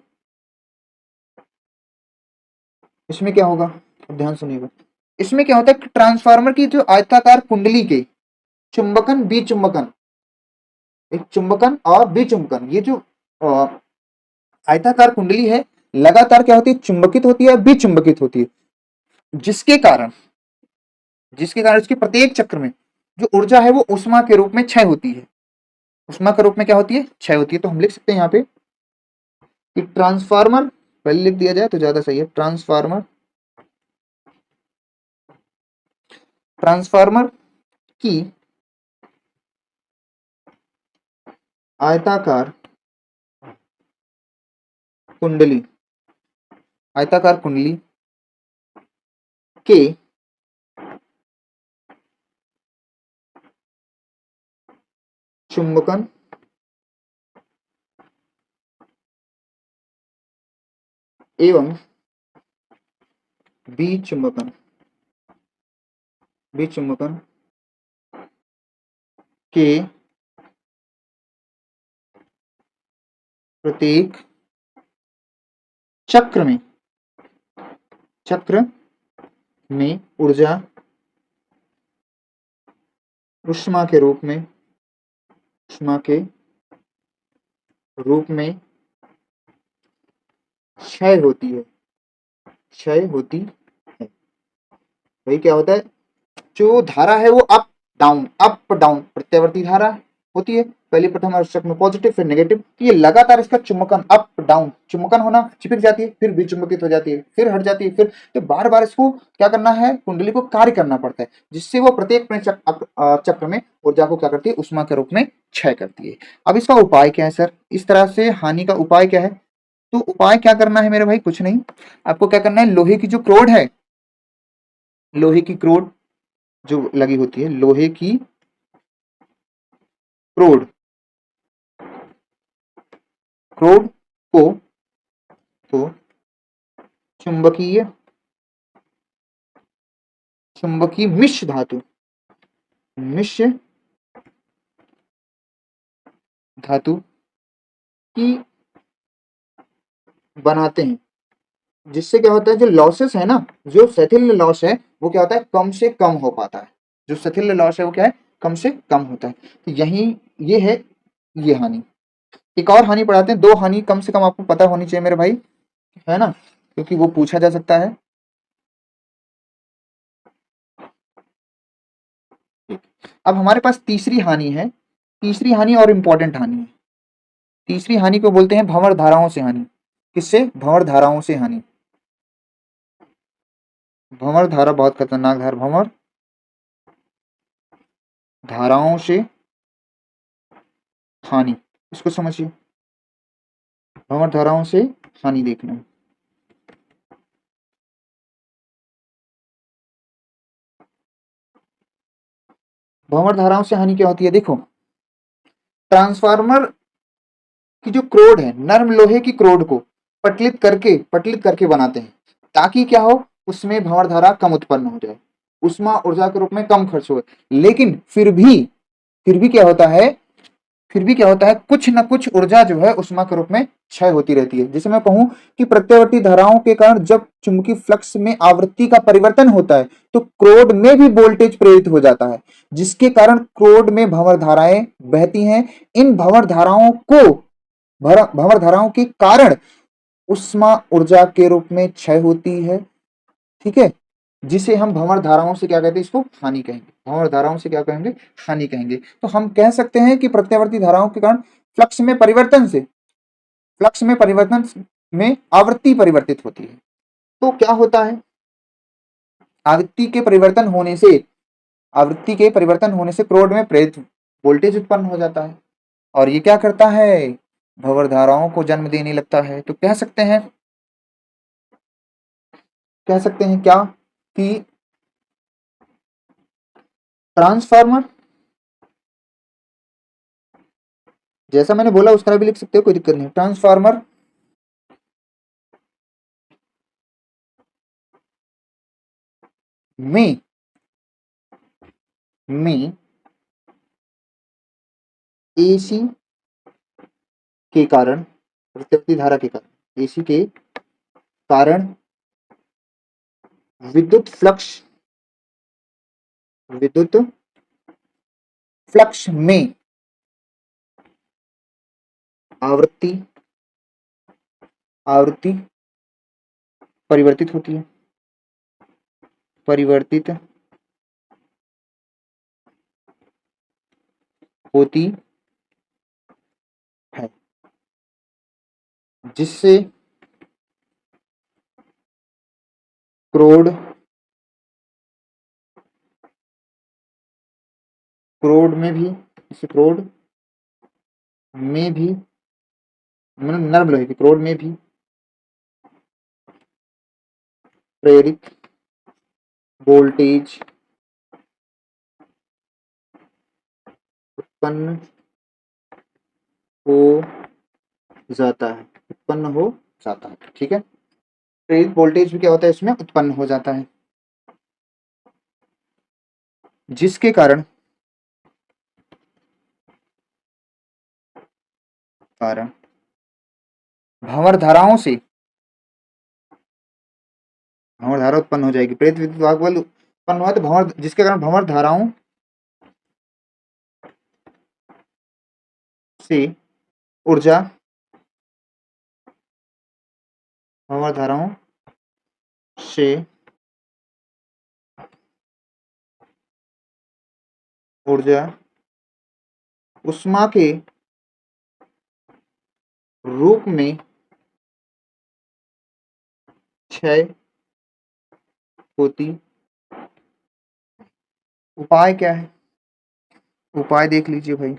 इसमें क्या होगा, ध्यान सुनिएगा। इसमें क्या होता है, ट्रांसफार्मर की जो आयताकार कुंडली के चुंबकन विचुंबकन, एक चुंबकन और विचुंबकन, ये जो आयताकार कुंडली है लगातार क्या होती है, चुंबकित होती है, विचुंबकित होती है, जिसके कारण, जिसके कारण इसके प्रत्येक चक्र में जो ऊर्जा है वो उष्मा के रूप में क्षय होती है, उष्मा के रूप में क्या होती है, क्षय होती है। तो हम लिख सकते हैं यहाँ पे कि ट्रांसफार्मर, पहले लिख दिया जाए तो ज्यादा सही है, ट्रांसफार्मर, ट्रांसफार्मर की आयताकार कुंडली, आयताकार कुंडली के चुंबकन एवं विचुंबकन, विचुंबकन के प्रत्येक चक्र में, चक्र में ऊर्जा उष्मा के रूप में, उष्मा के रूप में क्षय होती है, क्षय होती है। वही क्या होता है, जो धारा है वो अप डाउन, अप डाउन प्रत्यावर्ती धारा होती है, पहले प्रथम आवश्यक में पॉजिटिव फिर नेगेटिव, ये लगातार इसका चुंबकन अप डाउन, चुंबकन होना, चिपक जाती है फिर विचुंबकित हो जाती है फिर हट जाती है फिर, तो बार बार इसको क्या करना है, कुंडली को कार्य करना पड़ता है, जिससे वो प्रत्येक चक्र में ऊर्जा को क्या करती है, उष्मा के रूप में क्षय करती है। अब इसका उपाय क्या है सर, इस तरह से हानि का उपाय क्या है, तो उपाय क्या करना है मेरे भाई, कुछ नहीं, आपको क्या करना है, लोहे की जो क्रोड है, लोहे की क्रोड जो लगी होती है, लोहे की क्रोड, क्रोड को तो चुंबकीय, चुंबकीय मिश्र धातु, मिश्र धातु की बनाते हैं, जिससे क्या होता है, जो लॉसेस है ना, जो शैथिल्य लॉस है वो क्या होता है, कम से कम हो पाता है, जो शैथिल्य लॉस है वो क्या है, कम से कम होता है। तो यही ये है, ये हानि। एक और हानि पढ़ाते हैं, दो हानि कम से कम आपको पता होनी चाहिए मेरे भाई, है ना, क्योंकि वो पूछा जा सकता है। अब हमारे पास तीसरी हानि है, तीसरी हानि और इंपॉर्टेंट हानि है। तीसरी हानि को बोलते हैं भंवर धाराओं से हानि। किससे? भंवर धाराओं से हानि। भंवर धारा बहुत खतरनाक धारा, भंवर धाराओं से हानि, इसको समझिए, भंवर धाराओं से हानि देखना है। भंवर धाराओं से हानि क्या होती है, देखो, ट्रांसफार्मर की जो क्रोड है, नर्म लोहे की क्रोड को पटलित करके बनाते हैं, ताकि क्या हो, उसमें भंवर धारा कम उत्पन्न हो जाए। उष्मा ऊर्जा के रूप में कम खर्च हुए, लेकिन फिर भी क्या होता है, कुछ न कुछ ऊर्जा जो है उष्मा के रूप में क्षय होती रहती है। जैसे मैं कहूं कि प्रत्यावर्ती धाराओं के कारण जब चुंबकीय फ्लक्स में आवृत्ति का परिवर्तन होता है तो क्रोड में भी वोल्टेज प्रेरित हो जाता है, जिसके कारण क्रोड में भंवर धाराएं बहती हैं। इन भंवर धाराओं के कारण उष्मा ऊर्जा के रूप में क्षय होती है। ठीक है, जिसे हम भंवर धाराओं से क्या कहते हैं, इसको हानि कहेंगे। भंवर धाराओं से क्या कहेंगे, हानि कहेंगे। तो हम कह सकते हैं कि प्रत्यावर्ती धाराओं के कारण फ्लक्स में परिवर्तन में आवृत्ति परिवर्तित होती है। तो क्या होता है, आवृत्ति के परिवर्तन होने से क्रोड में प्रेरित वोल्टेज उत्पन्न हो जाता है, और ये क्या करता है, भंवर धाराओं को जन्म देने लगता है। तो कह सकते हैं क्या कि ट्रांसफार्मर, जैसा मैंने बोला उस तरह भी लिख सकते हो, कोई दिक्कत नहीं। ट्रांसफार्मर में एसी के कारण, प्रत्यावर्ती धारा के कारण, एसी के कारण विद्युत फ्लक्स में आवृत्ति परिवर्तित होती है, है, जिससे क्रोड में भी मतलब नर्म लोहे की क्रोड में भी प्रेरित वोल्टेज उत्पन्न हो जाता है। ठीक है, प्रेरित वोल्टेज भी क्या होता है, इसमें उत्पन्न हो जाता है, जिसके कारण भंवर धारा उत्पन्न हो जाएगी। प्रेरित विद्युत वाहक बल उत्पन्न हुआ तो जिसके कारण भंवर धाराओं से ऊर्जा उष्मा के रूप में क्षय होती। उपाय क्या है, उपाय देख लीजिए भाई।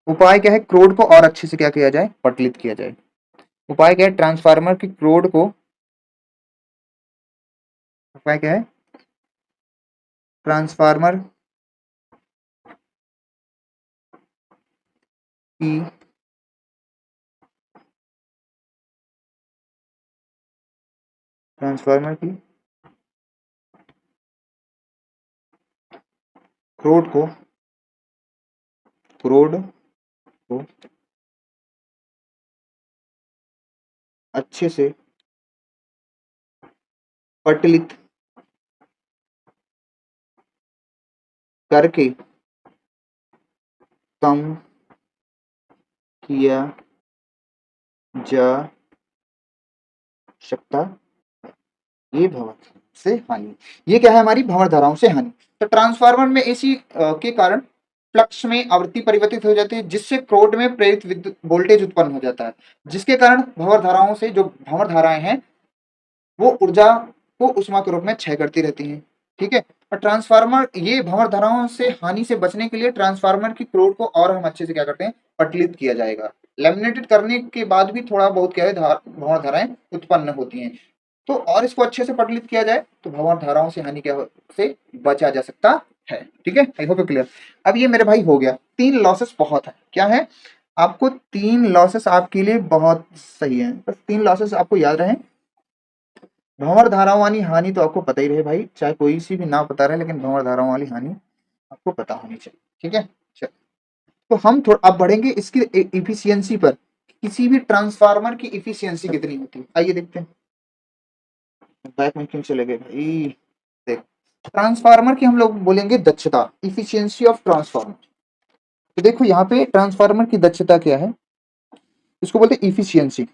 उपाय क्या है, क्रोड को और अच्छे से क्या किया जाए, पटलित किया जाए। उपाय क्या है, ट्रांसफार्मर की क्रोड को, उपाय क्या है, ट्रांसफार्मर की क्रोड को अच्छे से पटलित करके कम किया जा सकता। ये भंवर से हानि, ये क्या है, हमारी भंवर धाराओं से हानि। तो ट्रांसफार्मर में एसी के कारण फ्लक्स में आवृत्ति परिवर्तित हो जाती है, जिससे क्रोड में प्रेरित विद्युत वोल्टेज उत्पन्न हो जाता है, जिसके कारण भंवर धाराओं से जो भंवर धाराएं हैं वो ऊर्जा को उष्मा के रूप में क्षय करती रहती हैं। ठीक है, और ट्रांसफार्मर, ये भंवर धाराओं से हानि से बचने के लिए ट्रांसफार्मर की क्रोड को और हम अच्छे से क्या करते हैं, पटलित किया जाएगा। लेमिनेटेड करने के बाद भी थोड़ा बहुत क्या है, भंवर धाराएं उत्पन्न होती हैं। तो और इसको अच्छे से पटलित किया जाए तो भंवर धाराओं से हानि से बचा जा सकता है। ठीक है, आई होप क्लियर। अब ये मेरे भाई हो गया, 3 लॉसेस बहुत है, क्या है, आपको 3 लॉसेस आपके लिए बहुत सही है, बस 3 लॉसेस आपको याद रहे। भंवर धाराओं वाली हानि तो आपको पता ही रहे भाई, चाहे कोई सी भी ना पता रहे, लेकिन भंवर धाराओं वाली हानि आपको पता होनी चाहिए। ठीक है, चल। तो हम थोड़ा अब बढ़ेंगे इसकी इफिशियंसी पर, किसी भी ट्रांसफार्मर की इफिशियंसी कितनी होती है, आइए देखते हैं। बैक में क्यों चले गए भाई? देख, ट्रांसफार्मर की हम लोग बोलेंगे दक्षता, इफिशियंसी ऑफ ट्रांसफार्मर। तो देखो यहाँ पे ट्रांसफार्मर की दक्षता क्या है, इसको बोलते हैं इफिशियंसी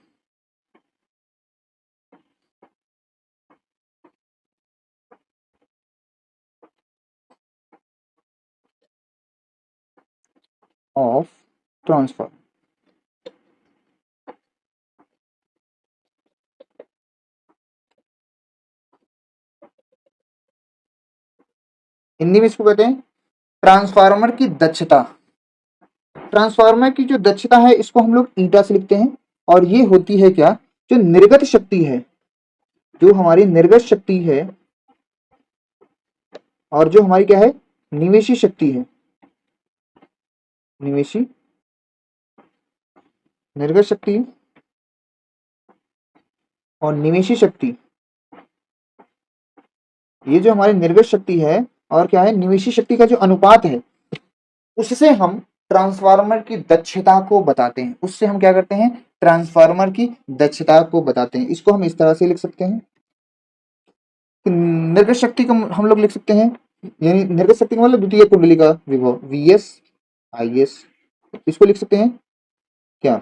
ऑफ ट्रांसफार्मर। हिंदी में इसको कहते हैं ट्रांसफार्मर की दक्षता। ट्रांसफार्मर की जो दक्षता है इसको हम लोग ईटा से लिखते हैं, और ये होती है क्या, जो निर्गत शक्ति है, जो हमारी निर्गत शक्ति है, और जो हमारी क्या है, निवेशी शक्ति है, निवेशी, निर्गत शक्ति और निवेशी शक्ति, ये जो हमारी निर्गत शक्ति है और क्या है, निवेशी शक्ति का जो अनुपात है, उससे हम ट्रांसफार्मर की दक्षता को बताते हैं। उससे हम क्या करते हैं, ट्रांसफार्मर की दक्षता को बताते हैं। इसको हम इस तरह से लिख सकते हैं, निर्गत शक्ति को हम लोग लिख सकते हैं, यानी निर्गत शक्ति का मतलब द्वितीय कुंडली का विभव, वीएस आईएस। इसको लिख सकते हैं क्या,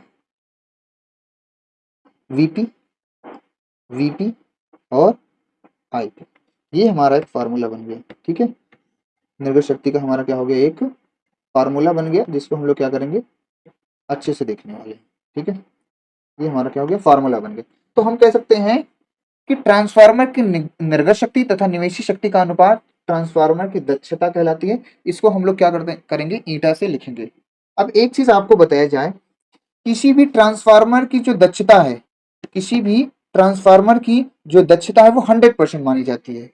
वीपी, वीपी और आईपी। ये हमारा एक फार्मूला बन गया। ठीक है, निर्गत शक्ति का हमारा क्या हो गया, एक फार्मूला बन गया, जिसको हम लोग क्या करेंगे, अच्छे से देखने वाले। ठीक है, ये हमारा क्या हो गया, फार्मूला बन गया। तो हम कह सकते हैं कि ट्रांसफार्मर की निर्गत शक्ति तथा निवेशी शक्ति का अनुपात ट्रांसफार्मर की दक्षता कहलाती है। इसको हम लोग क्या करते करेंगे, ईटा से लिखेंगे। अब एक चीज आपको बताया जाए, किसी भी ट्रांसफार्मर की जो दक्षता है, किसी भी ट्रांसफार्मर की जो दक्षता है वो 100% मानी जाती है,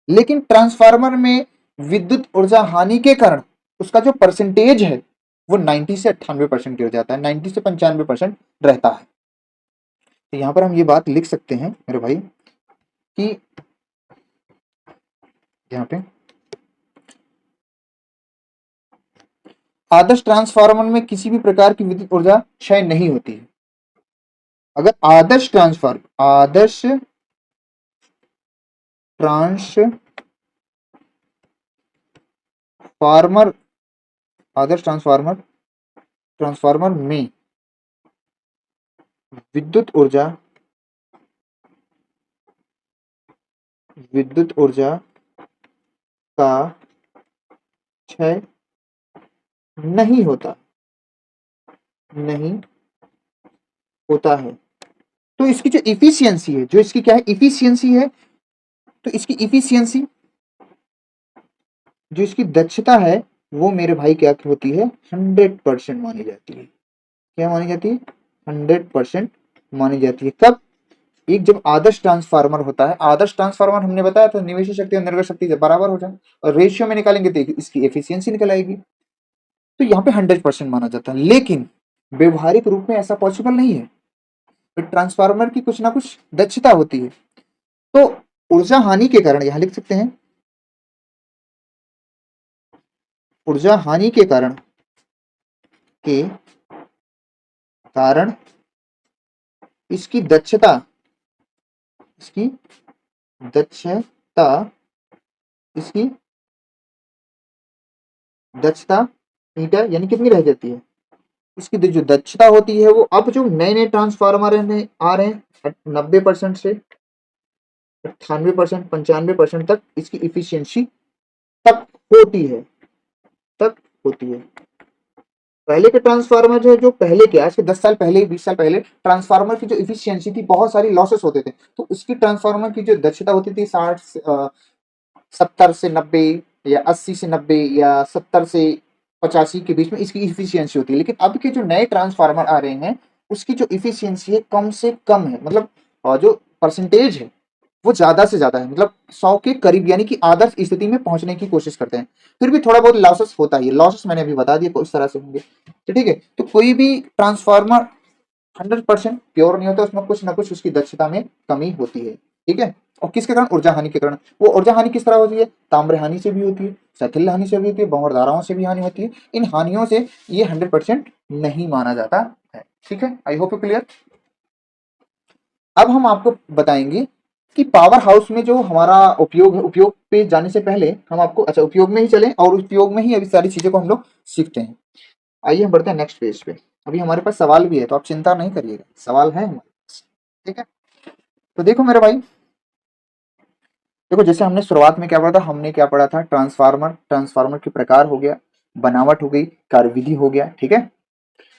लेकिन ट्रांसफार्मर में विद्युत ऊर्जा हानि के कारण उसका जो परसेंटेज है वो 90 से 98% गिर जाता है, 90 से 95% रहता है। तो यहां पर हम ये बात लिख सकते हैं मेरे भाई कि यहाँ पे आदर्श ट्रांसफार्मर में किसी भी प्रकार की विद्युत ऊर्जा क्षय नहीं होती है। अगर आदर्श ट्रांसफार्मर आदर्श ट्रांसफार्मर में विद्युत ऊर्जा का क्षय नहीं होता है, तो इसकी जो इफिशियंसी है, जो इसकी क्या है, इफिशियंसी है, तो इसकी इफिशियंसी, जो इसकी दक्षता है, वो मेरे भाई क्या होती है, 100% मानी जाती है। क्या मानी जाती है, 100% मानी जाती है। कब, एक जब आदर्श ट्रांसफार्मर होता है, आदर्श ट्रांसफार्मर हमने बताया था निवेशी शक्ति और निर्गत शक्ति जब बराबर हो जाए और रेशियो में निकालेंगे तो इसकी एफिशिएंसी निकल आएगी, तो यहाँ पे 100% माना जाता है। लेकिन व्यवहारिक रूप में ऐसा पॉसिबल नहीं है, तो ट्रांसफार्मर की कुछ ना कुछ दक्षता होती है। तो ऊर्जा हानि के कारण, यहां लिख सकते हैं, ऊर्जा हानि के कारण इसकी दक्षता इसकी दक्षता इसकी दक्षता मीटर यानी कितनी रह जाती है, इसकी जो दक्षता होती है वो, अब जो नए नए ट्रांसफार्मर आ रहे हैं 90% से 98% 95% तक इसकी इफिशियंसी तक होती है, तक होती है। पहले के ट्रांसफार्मर जो है, जो पहले के, आज के 10 साल पहले 20 साल पहले ट्रांसफार्मर की जो इफिशियंसी थी, बहुत सारी लॉसेस होते थे, तो उसकी ट्रांसफार्मर की जो दक्षता होती थी 70 से 90 या 80 से 90 या 70 से 85 के बीच में इसकी इफिशियंसी होती है। लेकिन अब के जो नए ट्रांसफार्मर आ रहे हैं उसकी जो इफिशियंसी है कम से कम है, मतलब जो परसेंटेज है वो ज्यादा से ज्यादा है, मतलब 100 के करीब, यानी कि आदर्श स्थिति में पहुंचने की कोशिश करते हैं। फिर भी थोड़ा बहुत लॉसेस होता है, लॉसेस मैंने अभी बता दिया उस तरह से होंगे। तो ठीक है, तो कोई भी ट्रांसफार्मर 100% प्योर नहीं होता, उसमें कुछ ना कुछ उसकी दक्षता में कमी होती है। ठीक है। और किसके कारण? ऊर्जा हानि के कारण। वो ऊर्जा हानि किस तरह होती है? ताम्र हानि से भी होती है, सैथिल्य हानि से भी होती है, भंवर धाराओं से भी हानि होती है। इन हानियों से ये 100% नहीं माना जाता है। ठीक है, आई होप यू क्लियर। अब हम आपको बताएंगे कि पावर हाउस में जो हमारा उपयोग है, उपयोग पे जाने से पहले हम आपको, अच्छा उपयोग में ही चले और उपयोग में ही अभी सारी चीजों को हम लोग सीखते हैं। आइए हम बढ़ते हैं नेक्स्ट पेज पे। अभी हमारे पास सवाल भी है, तो आप चिंता नहीं करिएगा, सवाल है हमारे पास। ठीक है, तो देखो मेरे भाई, देखो जैसे हमने शुरुआत में क्या पढ़ा था, हमने क्या पढ़ा था? ट्रांसफार्मर। ट्रांसफार्मर के प्रकार हो गया, बनावट हो गई, कार्यविधि हो गया, ठीक है,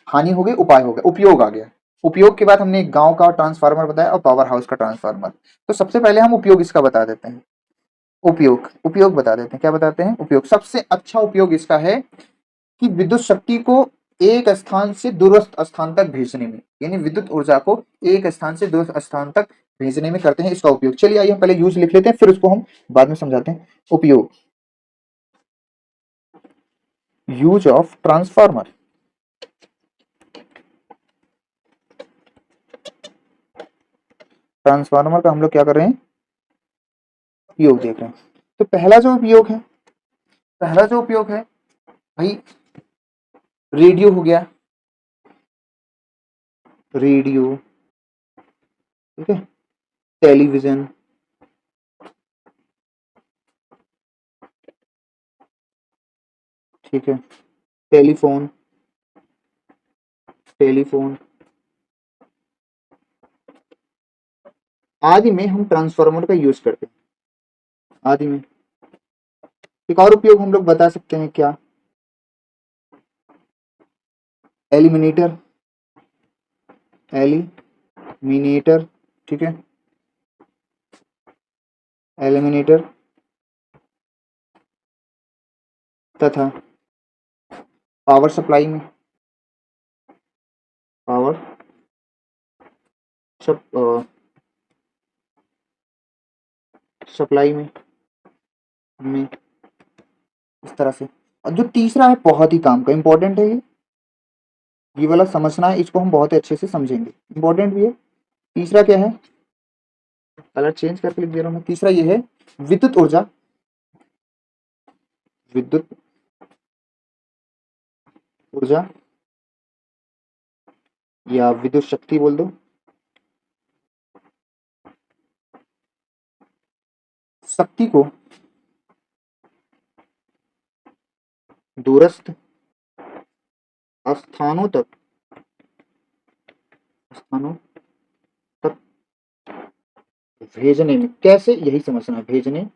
हानि हो गई, उपाय हो गया, उपयोग आ गया। उपयोग के बाद हमने एक गांव का ट्रांसफार्मर बताया और पावर हाउस का ट्रांसफार्मर। तो सबसे पहले हम उपयोग इसका बता देते हैं। उपयोग, उपयोग बता देते हैं। क्या बताते हैं? उपयोग। सबसे अच्छा उपयोग इसका है कि विद्युत शक्ति को एक स्थान से दूरस्थ स्थान तक भेजने में, यानी विद्युत ऊर्जा को एक स्थान से दूसरे स्थान तक भेजने में करते हैं इसका उपयोग। चलिए आइए हम पहले यूज लिख लेते हैं, फिर उसको हम बाद में समझाते हैं। उपयोग, यूज ऑफ ट्रांसफार्मर। ट्रांसफार्मर का हम लोग क्या कर रहे हैं? उपयोग देख रहे हैं। तो पहला जो उपयोग है, पहला जो उपयोग है भाई, रेडियो हो गया, रेडियो, ठीक है, टेलीविजन, ठीक है, टेलीफोन, टेलीफोन आदि में हम ट्रांसफार्मर का यूज करते हैं। आदि में एक और उपयोग हम लोग बता सकते हैं, क्या? एलिमिनेटर, एलिमिनेटर, ठीक है, एलिमिनेटर तथा पावर सप्लाई में, पावर सप्लाई में इस तरह से। और जो तीसरा है बहुत ही काम का, इंपॉर्टेंट है ये वाला समझना है, इसको हम बहुत ही अच्छे से समझेंगे, इंपॉर्टेंट भी है। तीसरा क्या है? कलर चेंज करके लिख दे रहा हूं मैं। तीसरा ये है विद्युत ऊर्जा, विद्युत ऊर्जा या विद्युत शक्ति बोल दो, शक्ति को दूरस्थ स्थानों तक, स्थानों तक भेजने में। कैसे? यही समझना है, भेजने।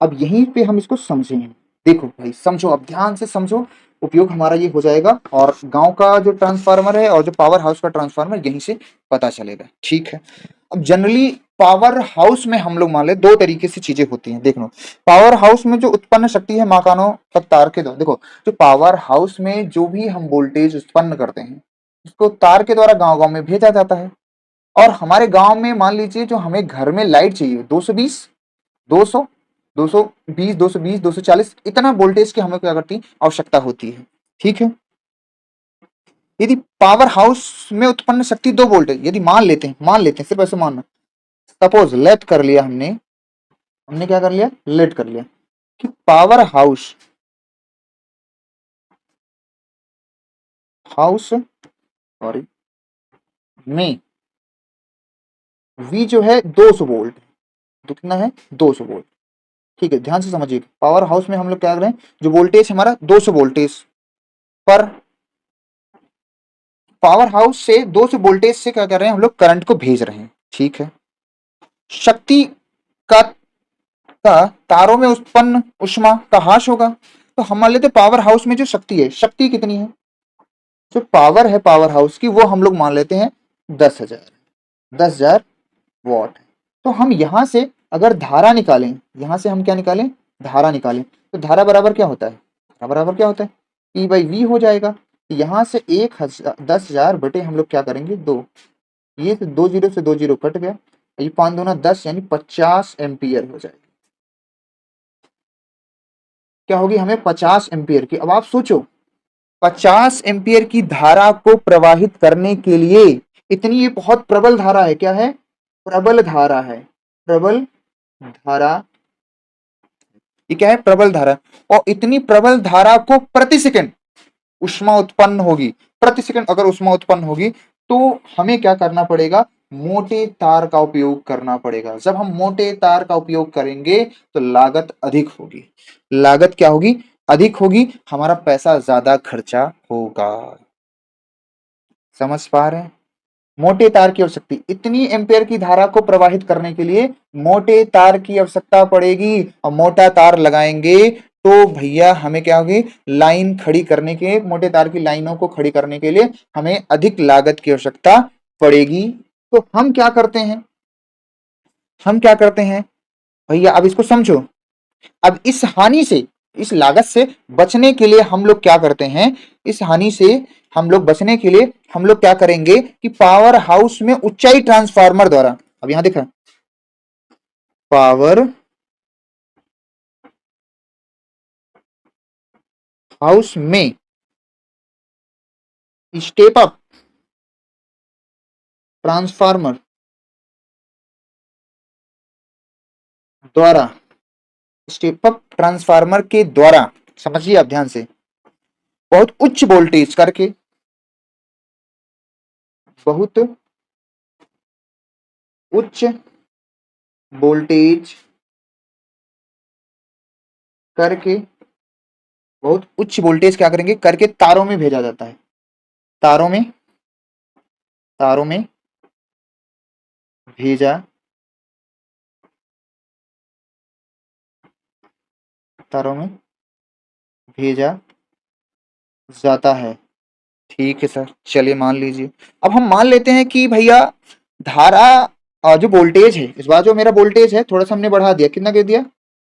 अब यहीं पे हम इसको समझेंगे। देखो भाई समझो, अब ध्यान से समझो, उपयोग हमारा ये हो जाएगा और गांव का जो ट्रांसफार्मर है और जो पावर हाउस का ट्रांसफार्मर यहीं से पता चलेगा। ठीक है, अब जनरली पावर हाउस में हम लोग मान ले दो तरीके से चीजें होती हैं। देख लो, पावर हाउस में जो उत्पन्न शक्ति है मकानों तक तार के द्वारा, देखो जो पावर हाउस में जो भी हम वोल्टेज उत्पन्न करते हैं उसको तार के द्वारा गांव गांव में भेजा जाता है। और हमारे गांव में मान लीजिए जो हमें घर में लाइट चाहिए 220, 200, 220, 220, 240, इतना वोल्टेज की हमें क्या करती है? आवश्यकता होती है। ठीक है, यदि पावर हाउस में उत्पन्न शक्ति 2 वोल्ट, यदि मान लेते हैं सिर्फ ऐसे मानना, सपोज लेट कर लिया हमने, हमने क्या कर लिया? लेट कर लिया कि पावर हाउस, सॉरी, में V जो है 200 वोल्ट, तो कितना है? 200 वोल्ट। ठीक है, ध्यान से समझिए, पावर हाउस में हम लोग क्या कर रहे हैं? जो वोल्टेज हमारा 200 वोल्टेज पर, पावर हाउस से 200 वोल्टेज से क्या कर रहे हैं हम लोग? करंट को भेज रहे हैं। ठीक है, शक्ति का तारों में उत्पन्न ऊष्मा का ह्रास होगा। तो हम मान लेते पावर हाउस में जो शक्ति है, शक्ति कितनी है? जो पावर है पावर हाउस की वो हम लोग मान लेते हैं 10,000, 10,000 वॉट। तो हम यहां से अगर धारा निकालें, यहां से हम क्या निकालें? धारा निकालें। तो धारा बराबर क्या होता है? धारा बराबर क्या होता है? E बाई वी हो जाएगा। यहां से 10,000 बटे हम लोग क्या करेंगे? 2, ये तो 2 जीरो से 2 जीरो कट गया, ये 5 दूना 10 यानी 50 एम्पियर हो जाएगा। क्या होगी? हमें 50 एम्पियर की। अब आप सोचो 50 एम्पियर की धारा को प्रवाहित करने के लिए इतनी, ये बहुत प्रबल धारा है। क्या है? प्रबल धारा है, प्रबल धारा, ये क्या है, प्रबल धारा। और इतनी प्रबल धारा को प्रति सेकंड ऊष्मा उत्पन्न होगी, प्रति सेकंड अगर ऊष्मा उत्पन्न होगी तो हमें क्या करना पड़ेगा, मोटे तार का उपयोग करना पड़ेगा। जब हम मोटे तार का उपयोग करेंगे तो लागत अधिक होगी, लागत क्या होगी, अधिक होगी, हमारा पैसा ज्यादा खर्चा होगा। समझ पा रहे हैं? मोटे तार की आवश्यकता, इतनी एम्पेयर की धारा को प्रवाहित करने के लिए मोटे तार की आवश्यकता पड़ेगी, और मोटा तार लगाएंगे तो भैया हमें क्या होगी, लाइन खड़ी करने के, मोटे तार की लाइनों को खड़ी करने के लिए हमें अधिक लागत की आवश्यकता पड़ेगी। तो हम क्या करते हैं, हम क्या करते हैं भैया, अब इसको समझो। अब इस हानि से, इस लागत से बचने के लिए हम लोग क्या करते हैं, इस हानि से हम लोग बचने के लिए हम लोग क्या करेंगे कि पावर हाउस में ऊंचाई ट्रांसफार्मर द्वारा, अब यहां देखा, पावर हाउस में स्टेप अप ट्रांसफार्मर द्वारा, स्टेप अप ट्रांसफार्मर के द्वारा, समझिए आप ध्यान से, बहुत उच्च वोल्टेज करके, बहुत उच्च वोल्टेज करके, बहुत उच्च वोल्टेज क्या करेंगे करके तारों में भेजा जाता है, तारों में, तारों में भेजा, तारों में भेजा जाता है। ठीक है सर, चलिए मान लीजिए। अब हम मान लेते हैं कि भैया धारा, जो वोल्टेज है, इस बार जो मेरा वोल्टेज है थोड़ा सा हमने बढ़ा दिया, कितना कर दिया,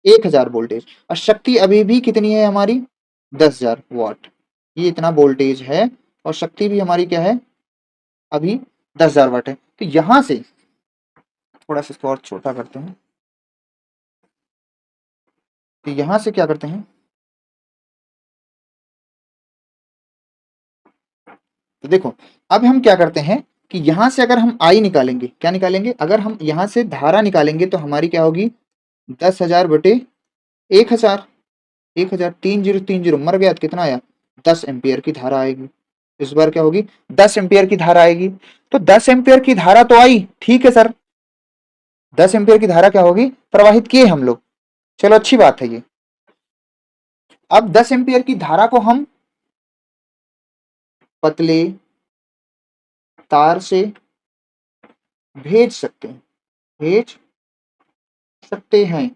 1000 वोल्टेज, और शक्ति अभी भी कितनी है हमारी, 10,000 वाट। ये इतना वोल्टेज है और शक्ति भी हमारी क्या है, अभी 10,000 वाट है। तो यहां से थोड़ा सा इसको और छोटा करते हैं, तो यहां से क्या करते हैं, तो देखो अब हम क्या करते हैं कि यहां से अगर हम आई निकालेंगे, क्या निकालेंगे, अगर हम यहां से धारा निकालेंगे तो हमारी क्या होगी, 10,000 बटे 1,000, 1,000, 3030 मर गया तो कितना आया, 10 एम्पियर की धारा आएगी। इस बार क्या होगी, 10 एम्पियर की धारा आएगी। तो 10 एम्पियर की धारा तो आई, ठीक है सर, 10 एम्पियर की धारा क्या होगी, प्रवाहित किए हम लोग, चलो अच्छी बात है ये। अब 10 एम्पियर की धारा को हम पतले तार से भेज सकते हैं, भेज सकते हैं,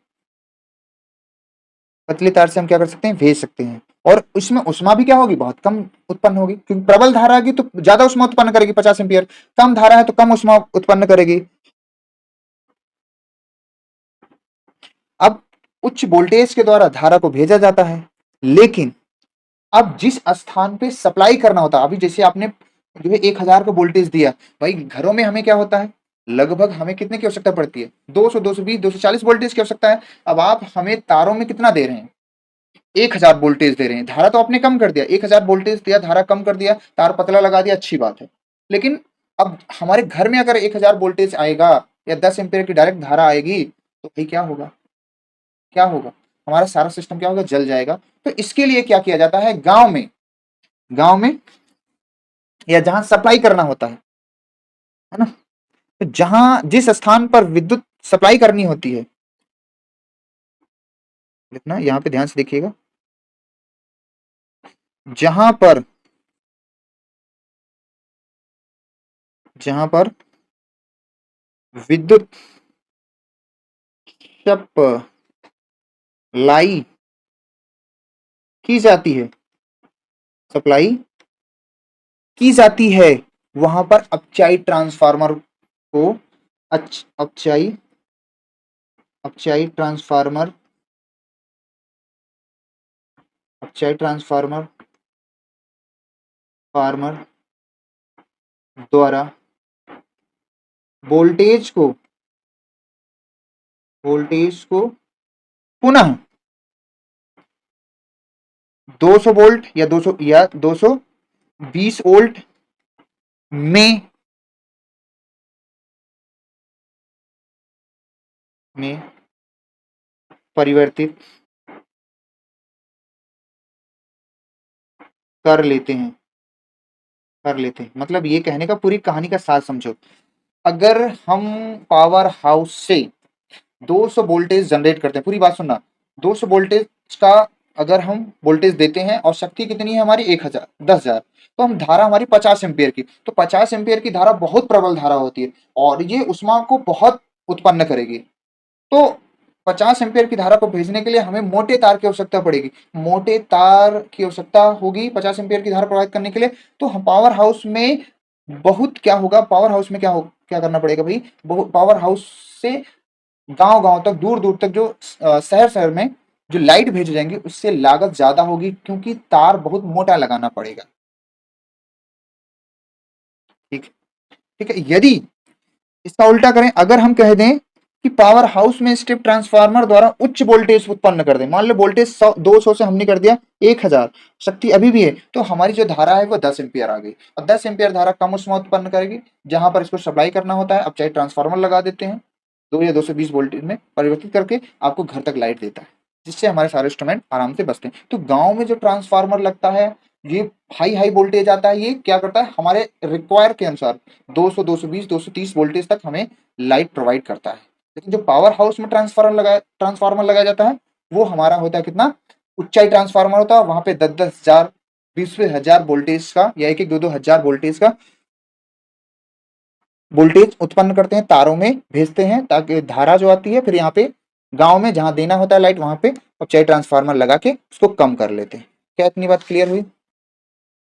पतली तार से हम क्या कर सकते हैं, भेज सकते हैं। और उसमें उष्मा भी क्या होगी, बहुत कम उत्पन्न होगी, क्योंकि प्रबल धारा होगी तो ज्यादा उष्मा उत्पन्न करेगी, 50 एम्पियर, कम धारा है तो कम उष्मा उत्पन्न करेगी। अब उच्च वोल्टेज के द्वारा धारा को भेजा जाता है, लेकिन अब जिस स्थान पे सप्लाई करना होता है, अभी जैसे आपने जो है 1,000 का वोल्टेज दिया, भाई घरों में हमें क्या होता है, लगभग हमें कितने की आवश्यकता पड़ती है, 200, 220, 240 वोल्टेज की आवश्यकता है। अब आप हमें तारों में कितना दे रहे हैं, 1,000 वोल्टेज दे रहे हैं, धारा तो आपने कम कर दिया, 1,000 वोल्टेज दिया, धारा कम कर दिया, तार पतला लगा दिया, अच्छी बात है। लेकिन अब हमारे घर में अगर 1,000 वोल्टेज आएगा या 10 एम्पियर की डायरेक्ट धारा आएगी तो भाई क्या होगा, क्या होगा, हमारा सारा सिस्टम क्या होगा, जल जाएगा। तो इसके लिए क्या किया जाता है, गांव में, गांव में या जहां सप्लाई करना होता है ना, तो जहां जिस स्थान पर विद्युत सप्लाई करनी होती है, लिखना यहां पे ध्यान से देखिएगा, जहां पर, जहां पर विद्युत सप्लाई की जाती है, सप्लाई की जाती है, वहां पर अपचाई ट्रांसफार्मर को, अपचाई, अपचाई ट्रांसफार्मर, अपचाई ट्रांसफार्मर, फार्मर द्वारा वोल्टेज को, वोल्टेज को पुनः 200 वोल्ट या 200 या 220 वोल्ट में में परिवर्तित कर लेते हैं, मतलब ये कहने का पूरी कहानी का सार समझो। अगर हम पावर हाउस से 200 वोल्टेज जनरेट करते हैं, पूरी बात सुनना, 200 वोल्टेज का अगर हम वोल्टेज देते हैं और शक्ति कितनी है हमारी 1000 10,000, तो हम धारा हमारी 50 एम्पियर की, तो 50 एम्पियर की धारा बहुत प्रबल धारा होती है और ये उष्मा को बहुत उत्पन्न करेगी। तो 50 एम्पियर की धारा को भेजने के लिए हमें मोटे तार की आवश्यकता पड़ेगी, मोटे तार की आवश्यकता होगी 50 एम्पियर की धारा प्रवाहित करने के लिए। तो हम पावर हाउस में बहुत क्या होगा, पावर हाउस में क्या करना पड़ेगा भाई, पावर हाउस से गांव गांव तक, दूर दूर तक, जो शहर शहर में जो लाइट भेजे जाएंगे उससे लागत ज्यादा होगी क्योंकि तार बहुत मोटा लगाना पड़ेगा। ठीक, ठीक है। यदि इसका उल्टा करें, अगर हम कह दें कि पावर हाउस में स्टेप ट्रांसफार्मर द्वारा उच्च वोल्टेज उत्पन्न कर दें, मान लो वोल्टेज 200 से हमने कर दिया 1000, शक्ति अभी भी है, तो हमारी जो धारा है वो 10 एम्पियर आ गई, और 10 एम्पियर धारा कम उष्मा उत्पन्न करेगी, जहां पर इसको सप्लाई करना होता है, अब चाहे ट्रांसफार्मर लगा देते हैं, 2 या 220 वोल्टेज में परिवर्तित करके आपको घर तक लाइट देता है, जिससे हमारे सारे इंस्ट्रूमेंट आराम से बचते हैं। तो गांव में जो ट्रांसफार्मर लगता है, ये हाई हाई वोल्टेज आता है, ये क्या करता है हमारे रिक्वायर के अनुसार 200, 220, 230 वोल्टेज तक हमें लाइट प्रोवाइड करता है। लेकिन जो पावर हाउस में ट्रांसफार्मर लगाया जाता है, वो हमारा होता है कितना, ऊंचाई ट्रांसफार्मर होता है, वहां पे 10,000, 20,000 वोल्टेज का या 1-1, 2-2 हजार वोल्टेज का वोल्टेज उत्पन्न करते हैं, तारों में भेजते हैं, ताकि धारा जो आती है फिर यहाँ पे गांव में जहां देना होता है लाइट, वहां पे ऊंचाई ट्रांसफार्मर लगा के उसको कम कर लेते हैं। क्या इतनी बात क्लियर हुई?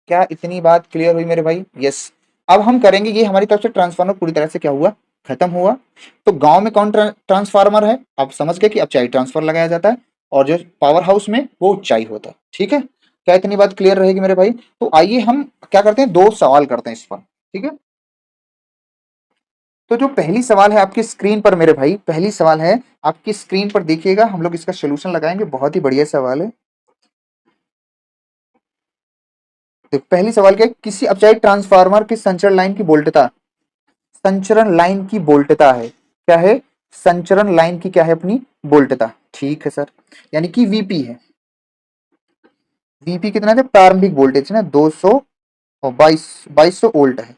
क्या इतनी बात क्लियर हुई मेरे भाई? यस। अब हम करेंगे, ये हमारी तरफ से ट्रांसफार्मर पूरी तरह से क्या हुआ, खत्म हुआ। तो गांव में कौन ट्रांसफार्मर है, आप समझ गए कि ऊंचाई ट्रांसफार्मर लगाया जाता है, और जो पावर हाउस में वो ऊंचाई होता है। ठीक है, क्या इतनी बात क्लियर रहेगी मेरे भाई? तो आइए हम क्या करते हैं, 2 सवाल करते हैं इस पर। ठीक है, तो जो पहली सवाल है आपकी स्क्रीन पर मेरे भाई, पहली सवाल है आपकी स्क्रीन पर, देखिएगा, हम लोग इसका सोल्यूशन लगाएंगे, बहुत ही बढ़िया सवाल है। तो पहली सवाल क्या है, किसी अपचाई ट्रांसफार्मर की संचरण लाइन की वोल्टता, संचरण लाइन की वोल्टता है, क्या है, संचरण लाइन की क्या है अपनी वोल्टता। ठीक है सर, यानी कि वीपी है। वीपी कितना है, प्रारंभिक वोल्टेज ना 200 और 2200 वोल्ट है।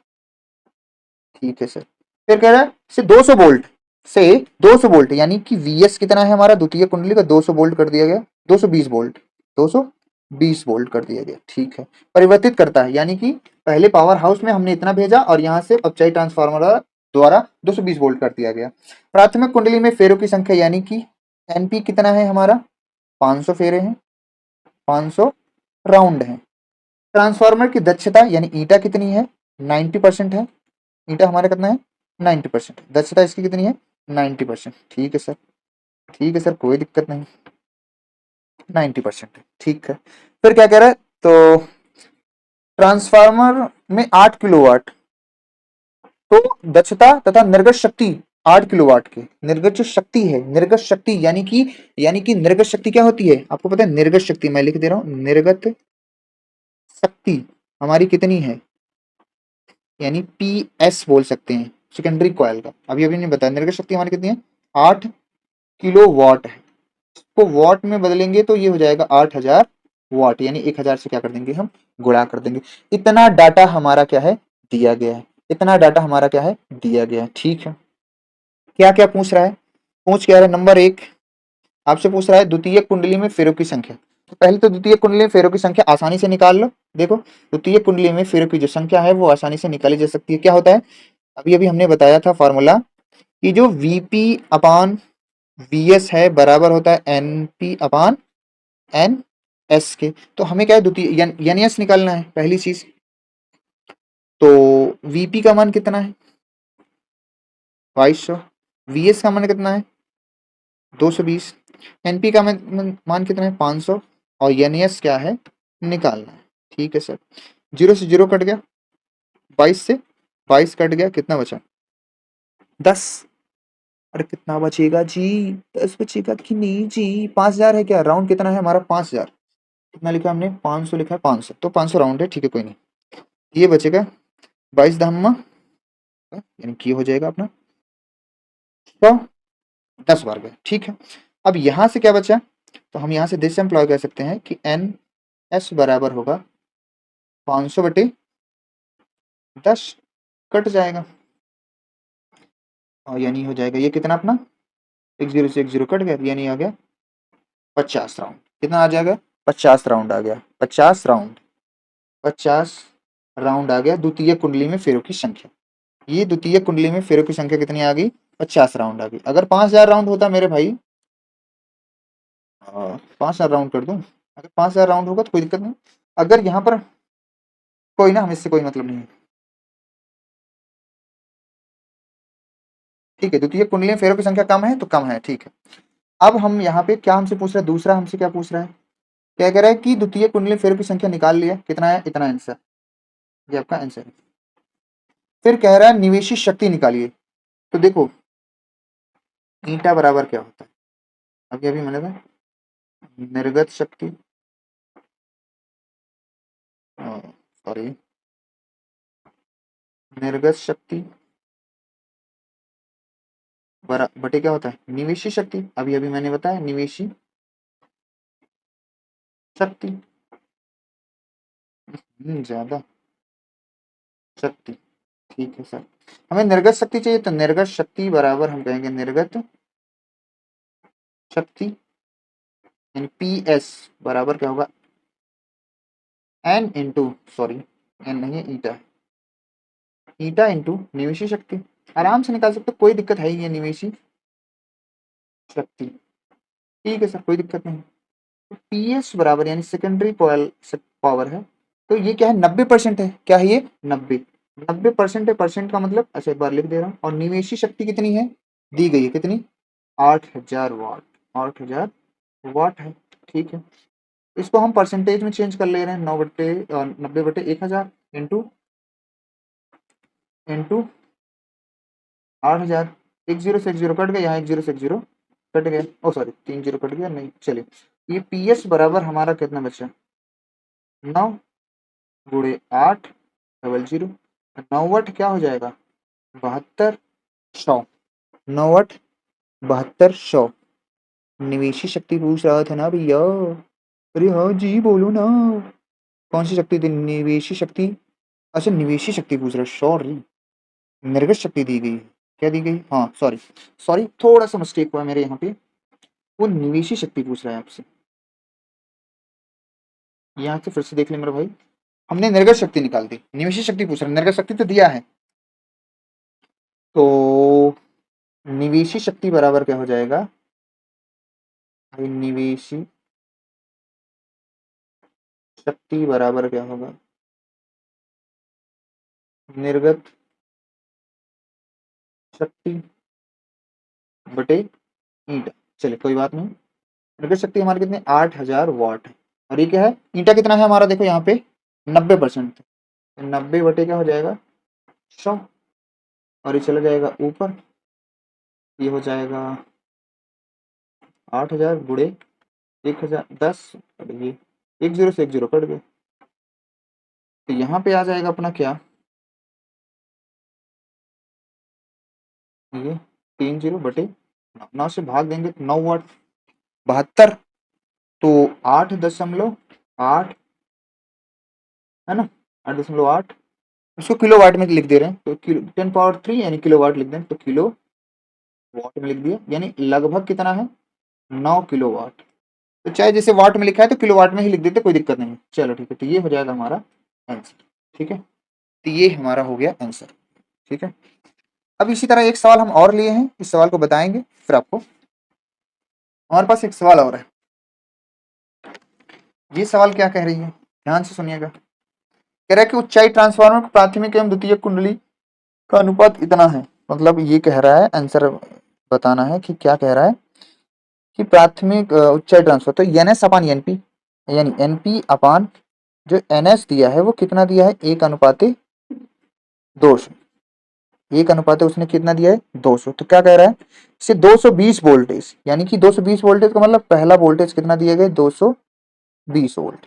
ठीक है सर, फिर कह रहा है से 200 वोल्ट, से 200 वोल्ट, यानी कि वीएस कितना है हमारा, द्वितीय कुंडली का 200 वोल्ट कर दिया गया, 220 वोल्ट, 220 वोल्ट कर दिया गया। ठीक है, परिवर्तित करता है, यानी कि पहले पावर हाउस में हमने इतना भेजा और यहाँ से अपचाई ट्रांसफार्मर द्वारा 220 वोल्ट कर दिया गया। प्राथमिक कुंडली में फेरों की संख्या, यानी कि एनपी कितना है हमारा, 500 फेरे हैं, 500 राउंड है। ट्रांसफार्मर की दक्षता यानी ईटा कितनी है, 90% है, ईटा हमारा कितना है, 90%, दक्षता इसकी कितनी है, 90%। ठीक है सर, ठीक है सर, कोई दिक्कत नहीं, 90% है। ठीक है, फिर क्या कह रहा है, तो ट्रांसफार्मर में 8 किलोवाट, तो दक्षता तथा निर्गत शक्ति 8 किलोवाट के, निर्गत जो शक्ति है, निर्गत शक्ति यानी कि निर्गत शक्ति क्या होती है आपको पता है, निर्गत शक्ति मैं लिख दे रहा हूं, निर्गत शक्ति हमारी कितनी है, यानी पी एस बोल सकते हैं, सेकेंडरी कॉयल का, अभी अभी नहीं बताया, निर्गत शक्ति हमारी कितनी है, 8 किलो वाट है। इसको वाट में बदलेंगे तो ये हो जाएगा 8,000 वाट, यानी 1,000 से क्या कर देंगे हम, गुणा कर देंगे। इतना डाटा हमारा क्या है, दिया गया है, इतना डाटा हमारा क्या है, दिया गया है। ठीक है, क्या क्या पूछ रहा है, पूछ क्या रहा है, नंबर 1 आपसे पूछ रहा है द्वितीय कुंडली में फेरों की संख्या। तो पहले तो द्वितीय कुंडली में फेरों की संख्या आसानी से निकाल लो। देखो, द्वितीय कुंडली में फेरों की जो संख्या है वो आसानी से निकाली जा सकती है। क्या होता है, अभी अभी हमने बताया था फॉर्मूला, कि जो वीपी अपान वीएस है बराबर होता है एनपी अपान एन एस के। तो हमें क्या है, द्वितीय एन एस निकालना है पहली चीज। तो वीपी का मान कितना है, 2200, वीएस का मान कितना है, 220, एनपी का मान कितना है, 500, और एनएस क्या है, निकालना है। ठीक है सर, 0 से 0 कट गया, 22 से 22 कट गया, कितना बचा, 10। अरे कितना बचेगा जी, 10 बचेगा कि नहीं जी, 5,000 है क्या, राउंड कितना है हमारा, 5,000, कितना लिखा हमने, 500 लिखा है, 500, तो 500 राउंड है। ठीक है, कोई नहीं, ये बचेगा 22 धामा, यानी कि हो जाएगा अपना 100, 10 बार गए, ठीक है। अब यहाँ से क्या बचा, तो हम यहाँ से दिस एम्प्लॉय कह सकते हैं कि एन एस बराबर होगा 500 बटे 10, कट जाएगा और यानी हो जाएगा ये कितना अपना, एक जीरो से एक जीरो कट गया, यानी आ गया 50 राउंड। कितना आ जाएगा, 50 राउंड आ गया, 50 राउंड, 50 राउंड आ गया द्वितीय कुंडली में फेरों की संख्या। ये द्वितीय कुंडली में फेरों की संख्या कितनी आ गई, 50 राउंड आ गई। अगर 5000 राउंड होता मेरे भाई, 5000 राउंड कर दूं, अगर 5000 राउंड होगा तो कोई दिक्कत नहीं। अगर यहाँ पर कोई ना, हम इससे कोई मतलब नहीं है, ठीक है। द्वितीय कुंडली में फेरों की संख्या कम है तो कम है, ठीक है। अब हम यहाँ पे क्या हमसे पूछ रहा है, दूसरा हमसे क्या पूछ रहा है, क्या कह रहा है कि द्वितीय कुंडली में फेरों की संख्या निकाल लिया, कितना है, इतना आंसर, ये आपका आंसर है। फिर कह रहा है निवेशी शक्ति निकालिए। तो देखो ईटा बराबर क्या होता है, अभी अभी मैंने था, निर्गत शक्ति, सॉरी, निर्गत शक्ति बटे क्या होता है, निवेशी शक्ति। अभी अभी मैंने बताया निवेशी शक्ति, ज्यादा शक्ति, ठीक है सर। हमें निर्गत शक्ति चाहिए, तो निर्गत शक्ति बराबर हम कहेंगे निर्गत शक्ति, यानी पी एस बराबर क्या होगा, एन इंटू, सॉरी एन नहीं है, ईटा, ईटा इंटू निवेशी शक्ति। आराम से निकाल सकते हो, कोई दिक्कत है ही नहीं है, निवेशी शक्ति, ठीक है सर, कोई दिक्कत नहीं। तो पी एस बराबर यानी सेकेंडरी पावर है, तो ये क्या है, 90% है, क्या है ये, 90% है, परसेंट का मतलब, अच्छा एक बार लिख दे रहा हूँ। और निवेशी शक्ति कितनी है, दी गई है, कितनी, 8000 वाट, 8000 वाट है, ठीक है। इसको हम परसेंटेज में चेंज कर ले रहे हैं, 90 बटे 1000 इंटू इंटू 8000, एक जीरो से एक जीरो कट गया, यहाँ एक जीरो से एक जीरो कट गया, ओ सॉरी 3 जीरो कट गया, नहीं चलिए। ये पी एस बराबर हमारा कितना बचा, 9 × 8 = 0, 9 वाट क्या हो जाएगा, 7200, 9 वाट 7200। निवेशी शक्ति पूछ रहा था ना भैया, अरे हाँ जी बोलो ना, कौन सी शक्ति थी, निवेशी शक्ति, अच्छा निवेशी शक्ति पूछ रहा है, सॉरी, निर्गत शक्ति दी गई, क्या दी गई, हाँ सॉरी सॉरी, थोड़ा सा मिस्टेक हुआ मेरे यहाँ पे, वो निवेशी शक्ति पूछ रहा है आपसे। यहाँ से फिर से देख ले मेरे भाई, हमने निर्गत शक्ति निकाल दी, निवेशी शक्ति पूछ रहा है, निर्गत शक्ति तो दिया है, तो निवेशी शक्ति बराबर क्या हो जाएगा, निवेशी शक्ति बराबर क्या होगा, निर्गत शक्ति बटे ईंटा, चलिए कोई बात नहीं। निर्गत शक्ति हमारी कितनी, 8000 वाट है, और ये क्या है, ईंटा कितना है हमारा, देखो यहाँ पे 90%, तो 90 बटे क्या हो जाएगा, 100, और ये चला जाएगा ऊपर, ये हो जाएगा 8000 गुड़े 1000, 10, और ये एक जीरो से एक जीरो कट गए, तो यहाँ पे आ जाएगा अपना क्या, ये 3 जीरो बटे 9 से भाग देंगे तो 9 वाट, 72, तो 8.8 है ना, 8.8, इसको किलो वाट में लिख दे रहे हैं, तो किलो 10 पावर 3 यानी किलो वाट लिख दें, तो किलो वाट में लिख दिया, यानी लगभग कितना है, 9 किलो वाट। तो चाहे जैसे वाट में लिखा है तो किलो वाट में ही लिख देते, कोई दिक्कत नहीं है। चलो ठीक है, तो ये हो जाएगा हमारा आंसर, ठीक है, तो ये हमारा हो गया आंसर, ठीक है। अब इसी तरह एक सवाल हम और लिए हैं, इस सवाल को बताएंगे फिर आपको। हमारे पास एक सवाल और है, ये सवाल क्या कह रही है, ध्यान से सुनिएगा। कह रहा है कि ऊंचाई ट्रांसफार्मर की प्राथमिक एवं द्वितीय कुंडली का अनुपात इतना है, मतलब ये कह रहा है, आंसर बताना है कि क्या कह रहा है, कि प्राथमिक ऊंचाई ट्रांसफर, तो N S upon N P, यानी एन पी अपान जो एन एस दिया है वो कितना दिया है, 1:200, 1 अनुपात उसने कितना दिया है, 200, तो क्या कह रहा है, इसे 220 वोल्टेज, यानी कि 220 वोल्टेज का मतलब पहला वोल्टेज कितना दिया गया, 220 वोल्ट।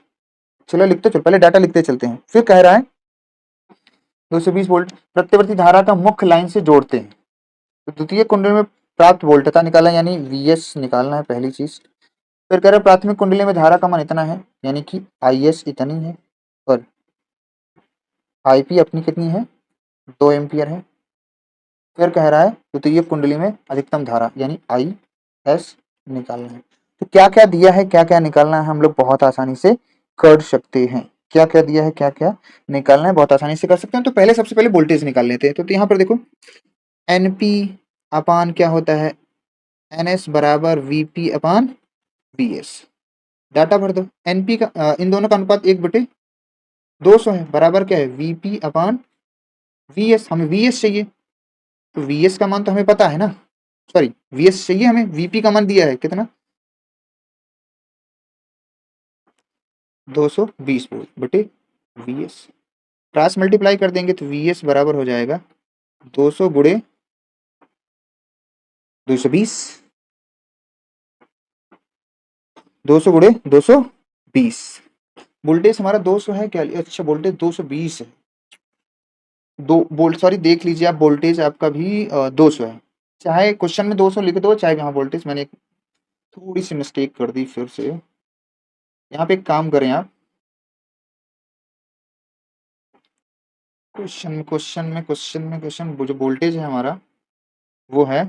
चलो लिखते चलो, पहले डाटा लिखते चलते हैं। फिर कह रहा है 220 वोल्ट प्रत्यवर्ती धारा का मुख्य लाइन से जोड़ते हैं, तो द्वितीय कुंडली में प्राप्त वोल्टता निकालना यानी वीएस निकालना है पहली चीज। फिर कह रहे प्राथमिक कुंडली में धारा का मान इतना है यानी कि आईएस इतनी है और आईपी अपनी कितनी है 2 एम्पियर है। फिर कह रहा है द्वितीय कुंडली में अधिकतम धारा यानी आई एस निकालना है। तो क्या क्या दिया है क्या क्या निकालना है हम लोग बहुत आसानी से कर सकते हैं। क्या क्या दिया है क्या क्या निकालना है बहुत आसानी से कर सकते हैं। तो पहले सबसे पहले वोल्टेज निकाल लेते हैं। तो यहाँ पर देखो एनपी अपान क्या होता है एनएस बराबर वीपी अपान बीएस। डाटा भर दो एनपी का इन दोनों का अनुपात 1/200 है बराबर क्या है वीपी अपान वीएस। हमें वीएस चाहिए तो वीएस का मान तो हमें पता है ना, सॉरी वीएस चाहिए हमें, वीपी का मान दिया है कितना 220 वोल्ट बटे वीएस। क्रॉस मल्टीप्लाई कर देंगे तो वीएस बराबर हो जाएगा 200 गुणे 220, 200 गुणे 220। वोल्टेज हमारा 200 है क्या, अच्छा वोल्टेज 220 है। दो वोल्ट सॉरी देख लीजिए आप वोल्टेज आपका भी 200 है। चाहे क्वेश्चन में 200 लिख दो चाहे यहाँ वोल्टेज मैंने थोड़ी सी मिस्टेक कर दी फिर से। यहाँ पे एक काम करें आप क्वेश्चन वो जो वोल्टेज है हमारा वो है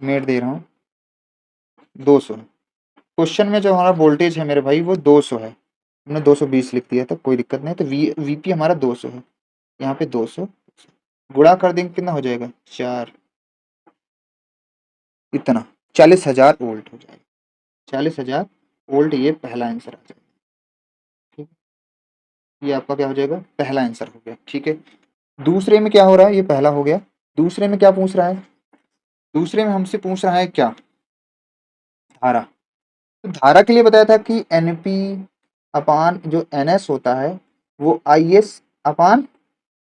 मैं दे रहा हूँ 200 है। क्वेश्चन में जो हमारा वोल्टेज है मेरे भाई वो 200 है, हमने 220 लिख दिया था कोई दिक्कत नहीं। तो वीपी हमारा 200 है, यहाँ पे 200 गुणा कर देंगे कितना हो जाएगा 4, इतना 40,000 वोल्ट हो जाएगा। 40,000 वोल्ट ये पहला आंसर आ जाएगा। ठीक है, ये आपका क्या हो जाएगा पहला आंसर हो गया। ठीक है, दूसरे में क्या हो रहा है, ये पहला हो गया। दूसरे में क्या पूछ रहा है, दूसरे में हमसे पूछ रहा है क्या धारा। तो धारा के लिए बताया था कि एनपी अपान जो एनएस होता है वो आईएस अपान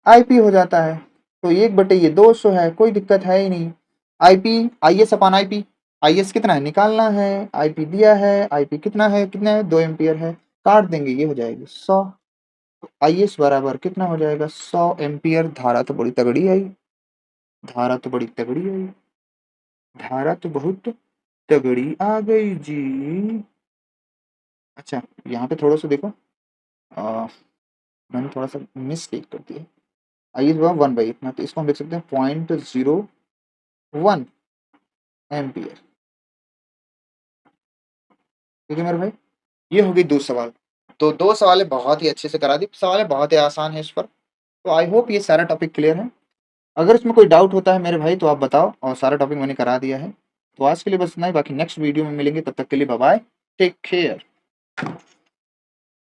आईपी हो जाता है। तो 1/2 ये 200 है, कोई दिक्कत है ही नहीं। IP IS upon IP, IS कितना है निकालना है, आईपी दिया है, आईपी कितना है 2 एम्पियर है, काट देंगे ये हो जाएगी 100। आईएस बराबर कितना हो जाएगा 100 एम्पियर। धारा तो बड़ी तगड़ी आई, धारा तो बड़ी तगड़ी आई, धारा तो बहुत तगड़ी आ गई जी। अच्छा यहाँ पे थोड़ा सा देखो मैंने थोड़ा सा मिस्टेक कर दिया। आई इज 1/, इतना तो इसको हम लिख सकते हैं 0.01 एम्पियर। ठीक है मेरे भाई, ये हो गई 2 सवाल। तो 2 सवाल बहुत ही अच्छे से करा दी, सवाल बहुत ही आसान है इस पर। तो आई होप ये सारा टॉपिक क्लियर है। अगर इसमें कोई डाउट होता है मेरे भाई तो आप बताओ, और सारा टॉपिक मैंने करा दिया है। तो आज के लिए बस इतना ही, बाकी नेक्स्ट वीडियो में मिलेंगे, तब तक के लिए बाय बाय, टेक केयर।